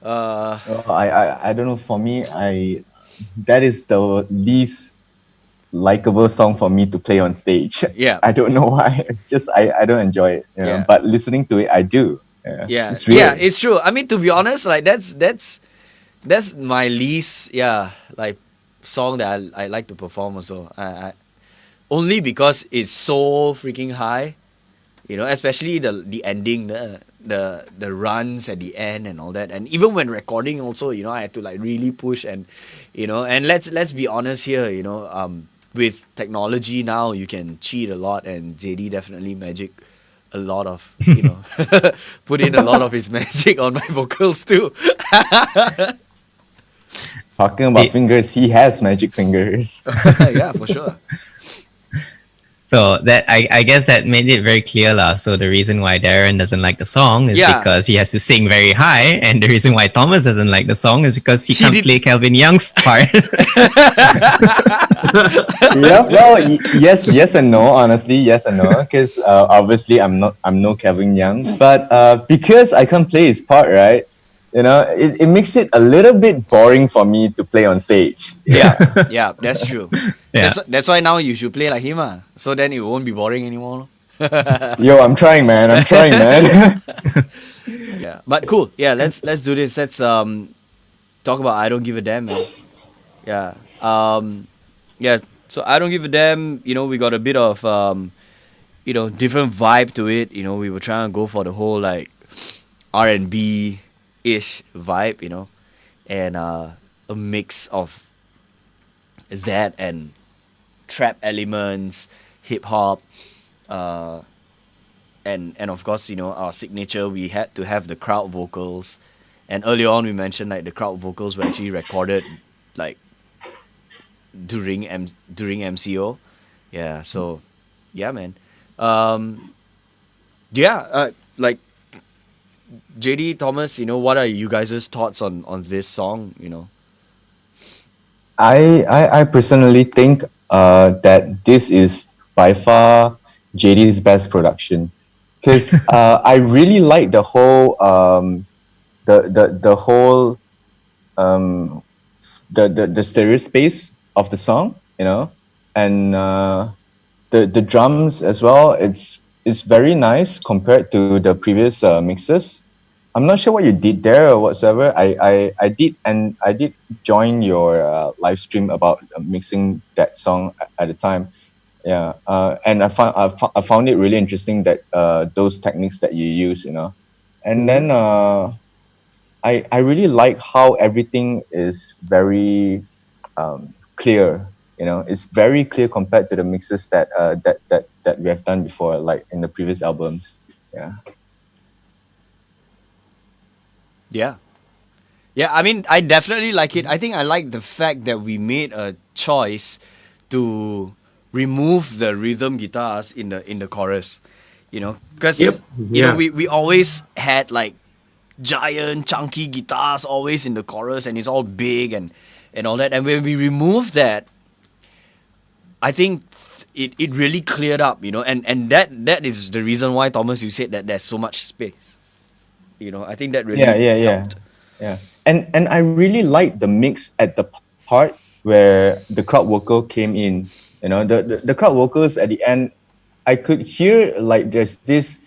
I don't know. For me, that is the least likable song for me to play on stage. Yeah. I don't know why. It's just I don't enjoy it. Yeah. But listening to it, I do. Yeah, It's real. it's true. I mean, to be honest, like that's my least like song that I like to perform also. I only because it's so freaking high, especially the ending, the runs at the end and all that, and even when recording also, I had to like really push and and let's be honest here, with technology now you can cheat a lot, and JD definitely magic a lot of put in a lot of his magic on my vocals too. Talking about fingers, he has magic fingers. Yeah, for sure. So that I guess that made it very clear lah. So the reason why Darren doesn't like the song is because he has to sing very high, and the reason why Thomas doesn't like the song is because he can't play Calvin Young's part. Yeah, well, yes and no. Honestly, yes and no. Because obviously I'm no Calvin Young, but because I can't play his part, right? You know, it makes it a little bit boring for me to play on stage. Yeah, yeah, that's true. Yeah. That's why now you should play like him, so then it won't be boring anymore. Yo, I'm trying, man. I'm trying, man. Yeah, but cool. Yeah, let's do this. Let's talk about I don't give a damn, man. Yeah. Yeah. So I don't give a damn. You know, we got a bit of different vibe to it. You know, we were trying to go for the whole like R&B ish vibe. You know, and a mix of that and trap elements, hip hop, and of course, our signature, we had to have the crowd vocals. And earlier on we mentioned like the crowd vocals were actually recorded like during MCO. Yeah, so yeah, man. Like JD, Thomas, what are you guys' thoughts on this song, I personally think that this is by far JD's best production, because I really like the whole the whole the stereo space of the song, and the drums as well. It's very nice compared to the previous mixes. I'm not sure what you did there or whatsoever. I did join your live stream about mixing that song at the time. Yeah, and I found it really interesting that those techniques that you use, and then I really like how everything is very clear. It's very clear compared to the mixes that we have done before, like in the previous albums. Yeah. Yeah. Yeah, I mean, I definitely like it. I think I like the fact that we made a choice to remove the rhythm guitars in the chorus. Because Yep. Yeah. we always had like giant chunky guitars always in the chorus, and it's all big and all that. And when we removed that, I think it really cleared up, and that is the reason why, Thomas, you said that there's so much space. I think that really helped. Yeah. And I really like the mix at the part where the crowd vocal came in. The crowd vocals at the end, I could hear like there's this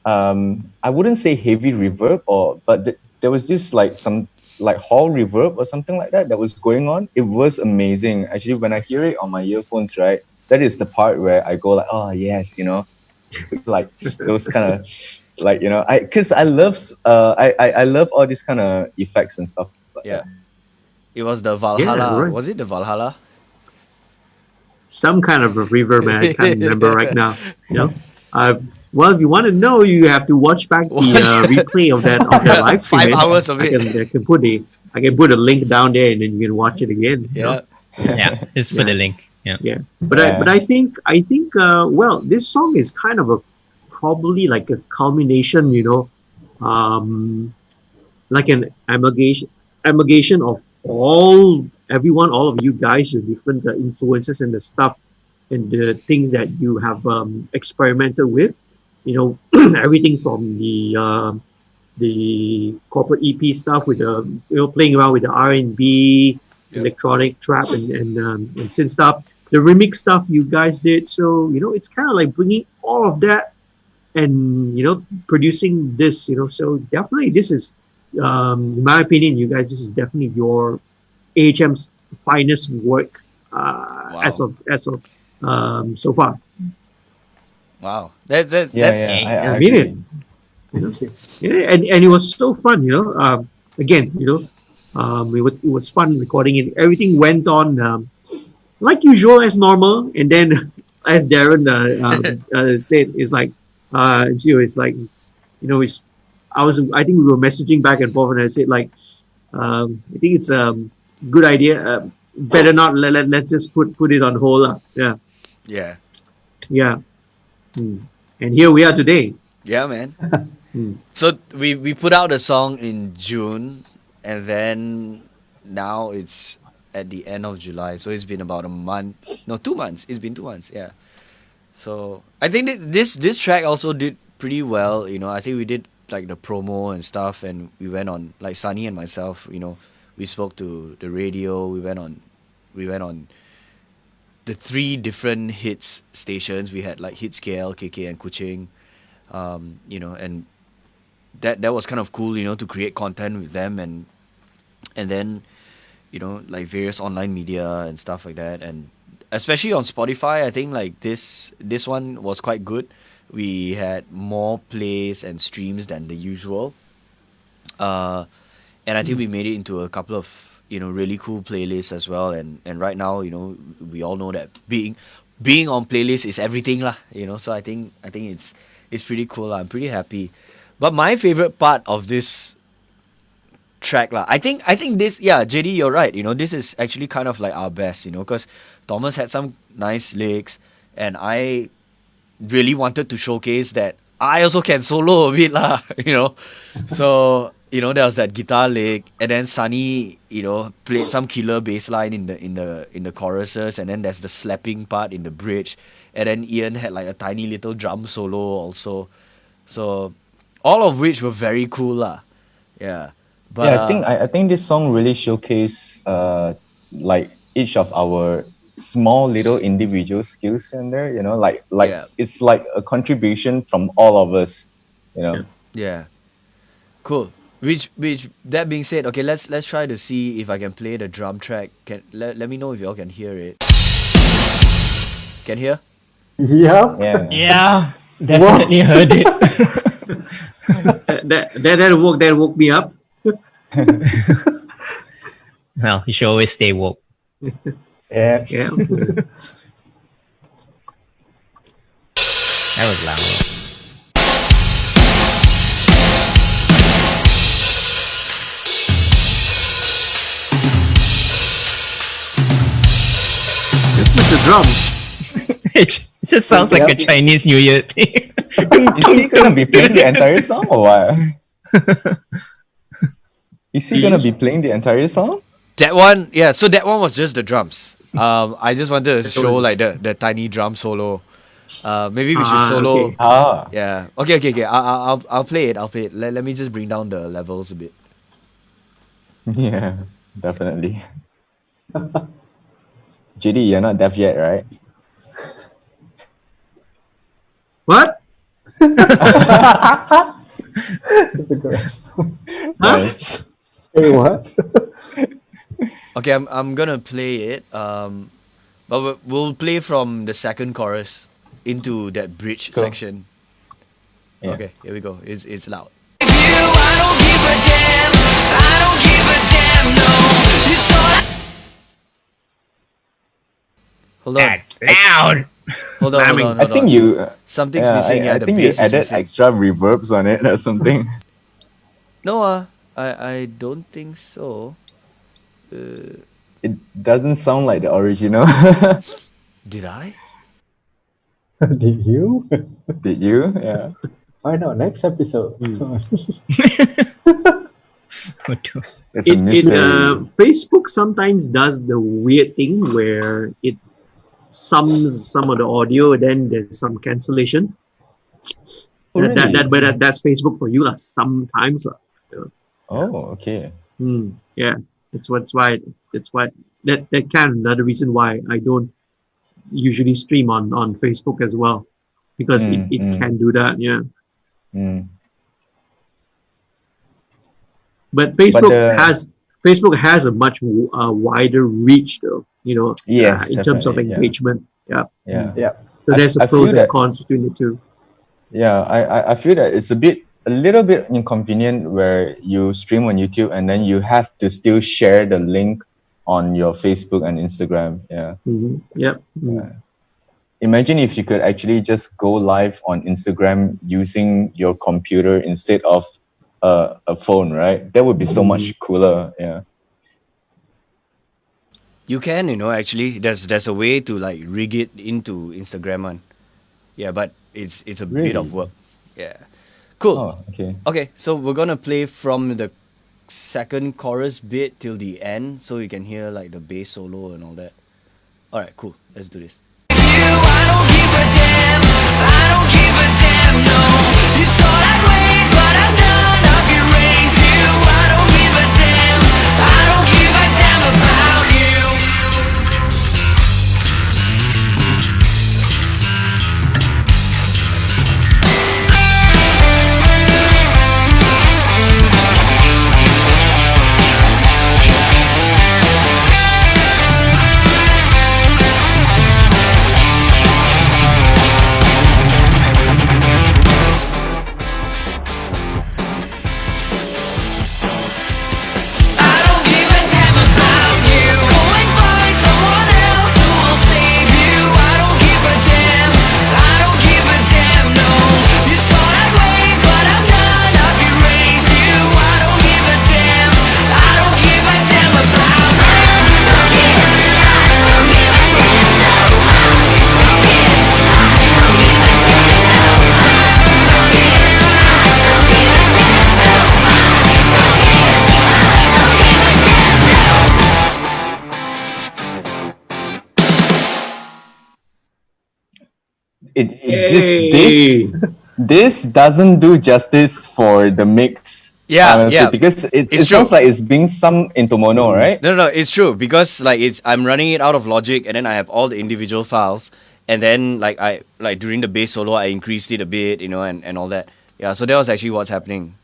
I wouldn't say heavy reverb, but there was this like some like hall reverb or something like that was going on. It was amazing. Actually, when I hear it on my earphones, right, that is the part where I go like, oh yes, like those kind of like, because I love I love all these kind of effects and stuff like Yeah. that. It was the Valhalla. right. Was it the Valhalla? Some kind of a reverb, man. I can't remember right now. Well, if you want to know, you have to watch back the replay of that live stream. 5 man. hours of it. I can put a link down there, and then you can watch it again. Yeah. Yeah, just put the link. Yeah. Yeah. But I think well, this song is kind of probably like a culmination, like an amalgamation of all of you guys, the different influences and the stuff and the things that you have experimented with. Everything from the corporate EP stuff with playing around with the R&B, electronic trap and synth stuff, the remix stuff you guys did. So it's kind of like bringing all of that and producing this. So definitely this is, in my opinion, you guys, this is definitely your AHM's finest work as of so far. Wow. That's I I mean it. agree. Yeah, and it was so fun, again, it was fun recording it. Everything went on like usual as normal, and then as Darren said, it's like it's like I think we were messaging back and forth, and I said like I think it's a good idea, better not let's just put it on hold. Yeah. And here we are today. Yeah, man. So we put out a song in June, and then now it's at the end of July. So it's been about a month. No, 2 months. It's been 2 months. Yeah. So I think this track also did pretty well. I think we did like the promo and stuff, and we went on, like Sunny and myself, we spoke to the radio. We went on the 3 different hits stations. We had like Hits KL, KK, and Kuching. And that was kind of cool, to create content with them, and then like various online media and stuff like that, and especially on Spotify, I think like this one was quite good. We had more plays and streams than the usual, and I think we made it into a couple of really cool playlists as well. And right now, we all know that being on playlist is everything lah. So I think it's pretty cool. I'm pretty happy. But my favorite part of this track lah, I think this, yeah, JD, you're right. This is actually kind of like our best. Because Thomas had some nice lyrics, and I really wanted to showcase that I also can solo a bit lah. So there was that guitar lick, and then Sunny played some killer bass line in the choruses, and then there's the slapping part in the bridge, and then Ian had like a tiny little drum solo also. So all of which were very cool lah. Yeah. But Yeah, I think this song really showcase like each of our small little individual skills in there. Yeah. It's like a contribution from all of us. yeah, cool. Which that being said, okay, let's try to see if I can play the drum track. Let me know if y'all can hear it. Can hear? Yeah. Yeah. Yeah, definitely heard it. That woke me up. Well, you should always stay woke. Yeah. Yeah. That was loud. It's just the drums. It just sounds like a Chinese New Year thing. Is he gonna be playing the entire song or what? Is he gonna be playing the entire song? That one, yeah. So that one was just the drums. I just wanted to show like the tiny drum solo. Maybe we should solo. Okay. Ah. Yeah. Okay. I'll play it. Let me just bring down the levels a bit. Yeah, definitely. JD, you're not deaf yet, right? What? That's a good response. Nice. Hey, what? Okay, I'm gonna play it. But we'll play from the second chorus into that bridge Cool. section. Yeah. Okay, here we go. It's loud. I don't give a damn. I don't give a damn. No, you thought Hold on. That's loud. Hold on. I think you. Something's Yeah, missing. I The think you bass is added missing. extra reverbs on it or something. No, I don't think so. It doesn't sound like the original. Did I? Did you? Did you? Yeah. Find out next episode. It's a mystery. Facebook sometimes does the weird thing where it sums some of the audio, then there's some cancellation. Oh, really? But that's Facebook for you lah. Sometimes lah. Oh, okay. Yeah, that's why that kind of another reason why I don't usually stream on Facebook as well, because it can do that. Yeah, Mm. but Facebook the- has a much wider reach though. Yes, in terms of definitely, yeah. engagement. Yeah. Yeah. Yeah. So there's I a pros feel and that- cons between the two. Yeah, I feel that it's a little bit inconvenient where you stream on YouTube and then you have to still share the link on your Facebook and Instagram. Yeah. Yep. Imagine if you could actually just go live on Instagram using your computer instead of a phone, right? That would be so much cooler. Yeah. You can, actually. There's a way to like rig it into Instagram one. Yeah, but it's a bit of Really? work. Yeah. Cool. Oh, okay. Okay, so we're gonna play from the second chorus bit till the end, so you can hear like the bass solo and all that. All right, cool. Let's do this. I don't give a damn. I don't give a damn. No, you thought I'd wait, but I've never. Hey. This doesn't do justice for the mix. Yeah, honestly, yeah. because it It's sounds true. like it's being summed into mono, right? No, it's true because like I'm running it out of Logic, and then I have all the individual files, and then like during the bass solo I increased it a bit, and all that. Yeah, so that was actually what's happening.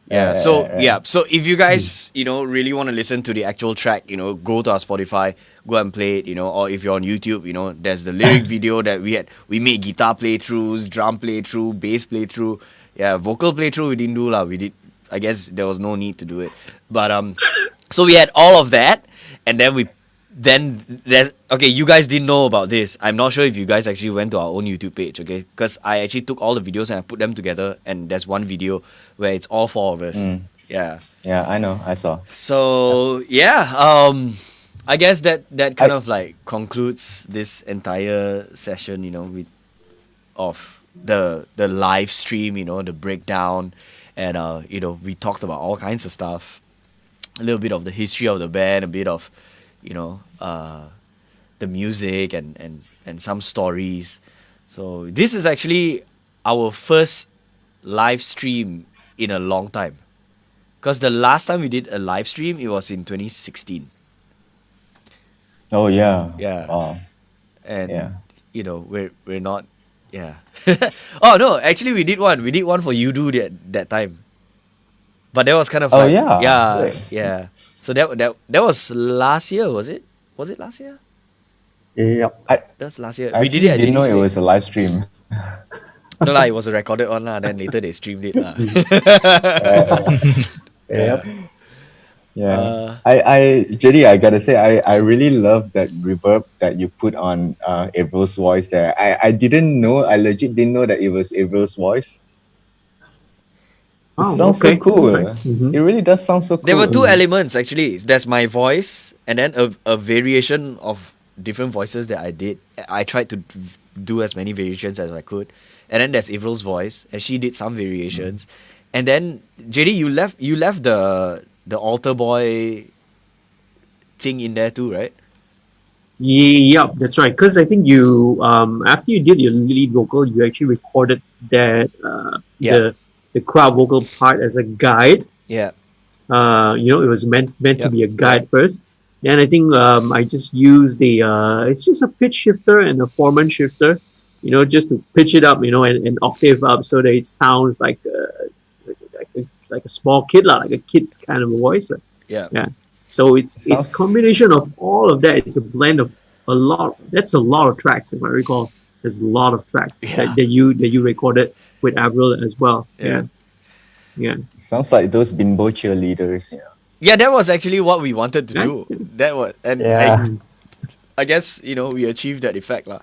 Yeah. Right. So if you guys really want to listen to the actual track, go to our Spotify, go and play it, or if you're on YouTube, there's the lyric video that we made guitar playthroughs, drum playthrough, bass playthrough, yeah, vocal playthrough we didn't do lah. We did. I guess there was no need to do it, but so we had all of that, and then there's okay. You guys didn't know about this. I'm not sure if you guys actually went to our own YouTube page, okay? Because I actually took all the videos and I put them together, and there's one video where it's all four of us. Yeah. Yeah, I know. I saw. So yeah, I guess that kind of like concludes this entire session, with of the live stream, the breakdown, and we talked about all kinds of stuff, a little bit of the history of the band, a bit of the music and some stories. So this is actually our first live stream in a long time. Because the last time we did a live stream, it was in 2016. Oh yeah. Yeah. Wow. And Yeah. we're not. Yeah. Oh no, actually we did one. We did one for you do that time. But that was kind of Oh, like, yeah. yeah, Right. yeah. So that was last year, was it? Was it last year? Yep. I That was last year. I We did it at didn't know JD's it place. was a live stream. No lah, it was a recorded one lah. Then later they streamed it lah. Yep. Yeah. I JD, I gotta say, I really love that reverb that you put on April's voice there. I didn't know, I legit didn't know that it was April's voice. It Oh, sounds okay. so cool. Mhm. It really does sound so cool. There were two elements actually. There's my voice, and then a variation of different voices that I did. I tried to do as many variations as I could, and then there's April's voice, and she did some variations, and then JD, you left the altar boy thing in there too, right? Yeah, that's right. Because I think you, after you did your lead vocal, you actually recorded that Yeah. the crowd vocal part as a guide. Yeah. It was meant to Yep, be a guide first. And I think I just used it's just a pitch shifter and a Foreman shifter, just to pitch it up, and octave up so that it sounds like a small kid, like a kid's kind of a voice. Yeah. Yeah. So it's Sounds- combination of all of that. It's a blend of a lot. That's a lot of tracks, if I recall. There's a lot of tracks Yeah. that you recorded with Avril as well. Yeah. Yeah. Sounds like those bimbo cheerleaders, Yeah, that was actually what we wanted to Nice. do. That was, and Yeah. I guess we achieved that effect lah.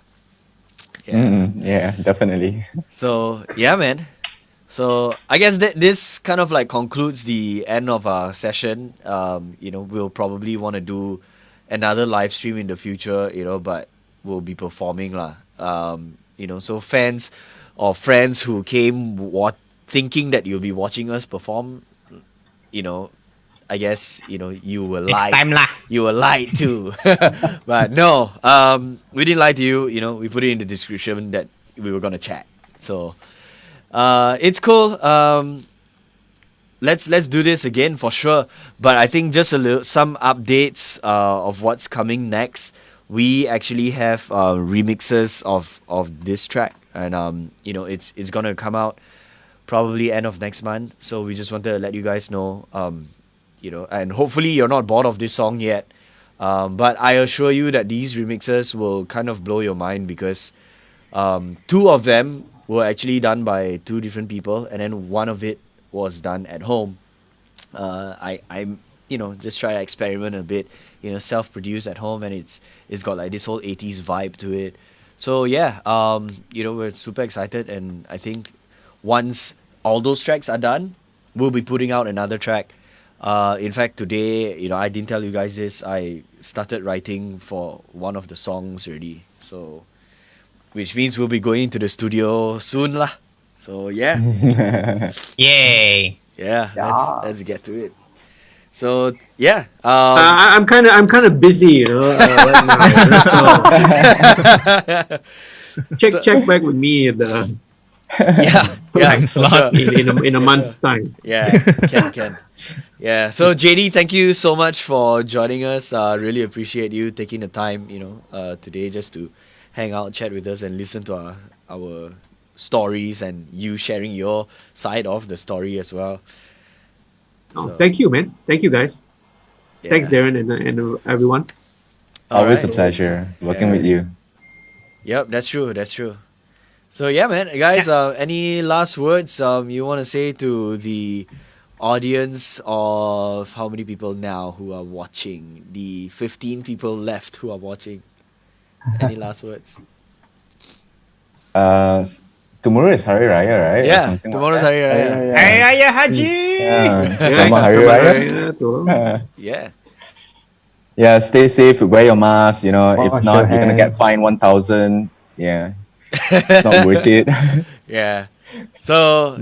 Yeah. Yeah, definitely. So yeah, man. So I guess that this kind of like concludes the end of our session. We'll probably want to do another live stream in the future. But we'll be performing lah. So fans or friends who came thinking that you'll be watching us perform, I guess you were Next lied. time lah. You were lied to. But no, we didn't lie to you. We put it in the description that we were gonna chat. So it's cool. Let's do this again for sure. But I think just some updates of what's coming next. We actually have remixes of this track, and it's gonna come out probably end of next month. So we just wanted to let you guys know, and hopefully you're not bored of this song yet. But I assure you that these remixes will kind of blow your mind because two of them were actually done by two different people, and then one of it was done at home. I'm just try to experiment a bit, self-produced at home, and it's got like this whole 80s vibe to it. So yeah, we're super excited, and I think once all those tracks are done, we'll be putting out another track. In fact, today, I didn't tell you guys this. I started writing for one of the songs already. So, which means we'll be going to the studio soon lah. So yeah, Yay! yeah. Let's get to it. So yeah, I'm kind of busy, right now. So, check back with me in the Yeah, yeah, Time for slot. sure. in a month's time. Yeah, can. Yeah. So JD, thank you so much for joining us. Really appreciate you taking the time, today just to hang out, chat with us, and listen to our stories and you sharing your side of the story as well. Oh, So, thank you, man. Thank you, guys. Thanks, yeah. Darren and everyone. Always a Alright. pleasure working Yeah. with you. Yep, that's true. That's true. So yeah, man, guys. Any last words you want to say to the audience of how many people now who are watching? The 15 people left who are watching. Any last words? Tomorrow is Hari Raya, right? Or Yeah, something like tomorrow's that. Hari Raya. Hari Raya Haji. Yeah. Yeah, Selamat Hari selamat Raya. hari raya tuh. Yeah. Yeah, stay safe, wear your mask, if Wash not, your you're gonna get hands. fined 1,000. Yeah, it's not worth it. Yeah. So,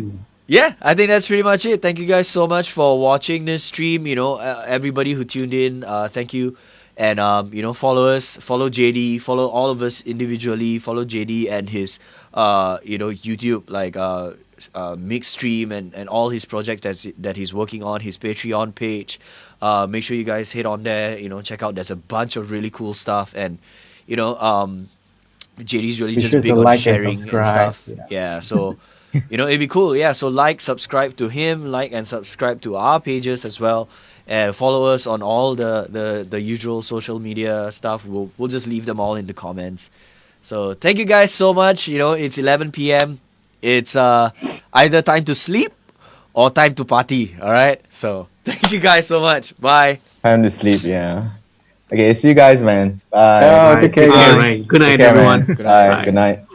yeah, I think that's pretty much it. Thank you guys so much for watching this stream. Everybody who tuned in, thank you. And, follow us, follow JD, follow all of us individually, follow JD and his, YouTube, like, mix stream and all his projects that he's working on, his Patreon page. Make sure you guys hit on there, check out. There's a bunch of really cool stuff. And, JD's really Be just sure big to on like and sharing and subscribe. stuff. Yeah, so it'd be cool. Yeah, so subscribe to him, like and subscribe to our pages as well, and follow us on all the usual social media stuff. We'll just leave them all in the comments. So thank you guys so much. It's 11 p.m. It's either time to sleep or time to party. All right. So thank you guys so much. Bye. Time to sleep, yeah. Okay, see you guys, man. Bye. Yeah, Bye. take care, All guys. right. Good Take night, care, everyone. man. Good night. Bye. Good night.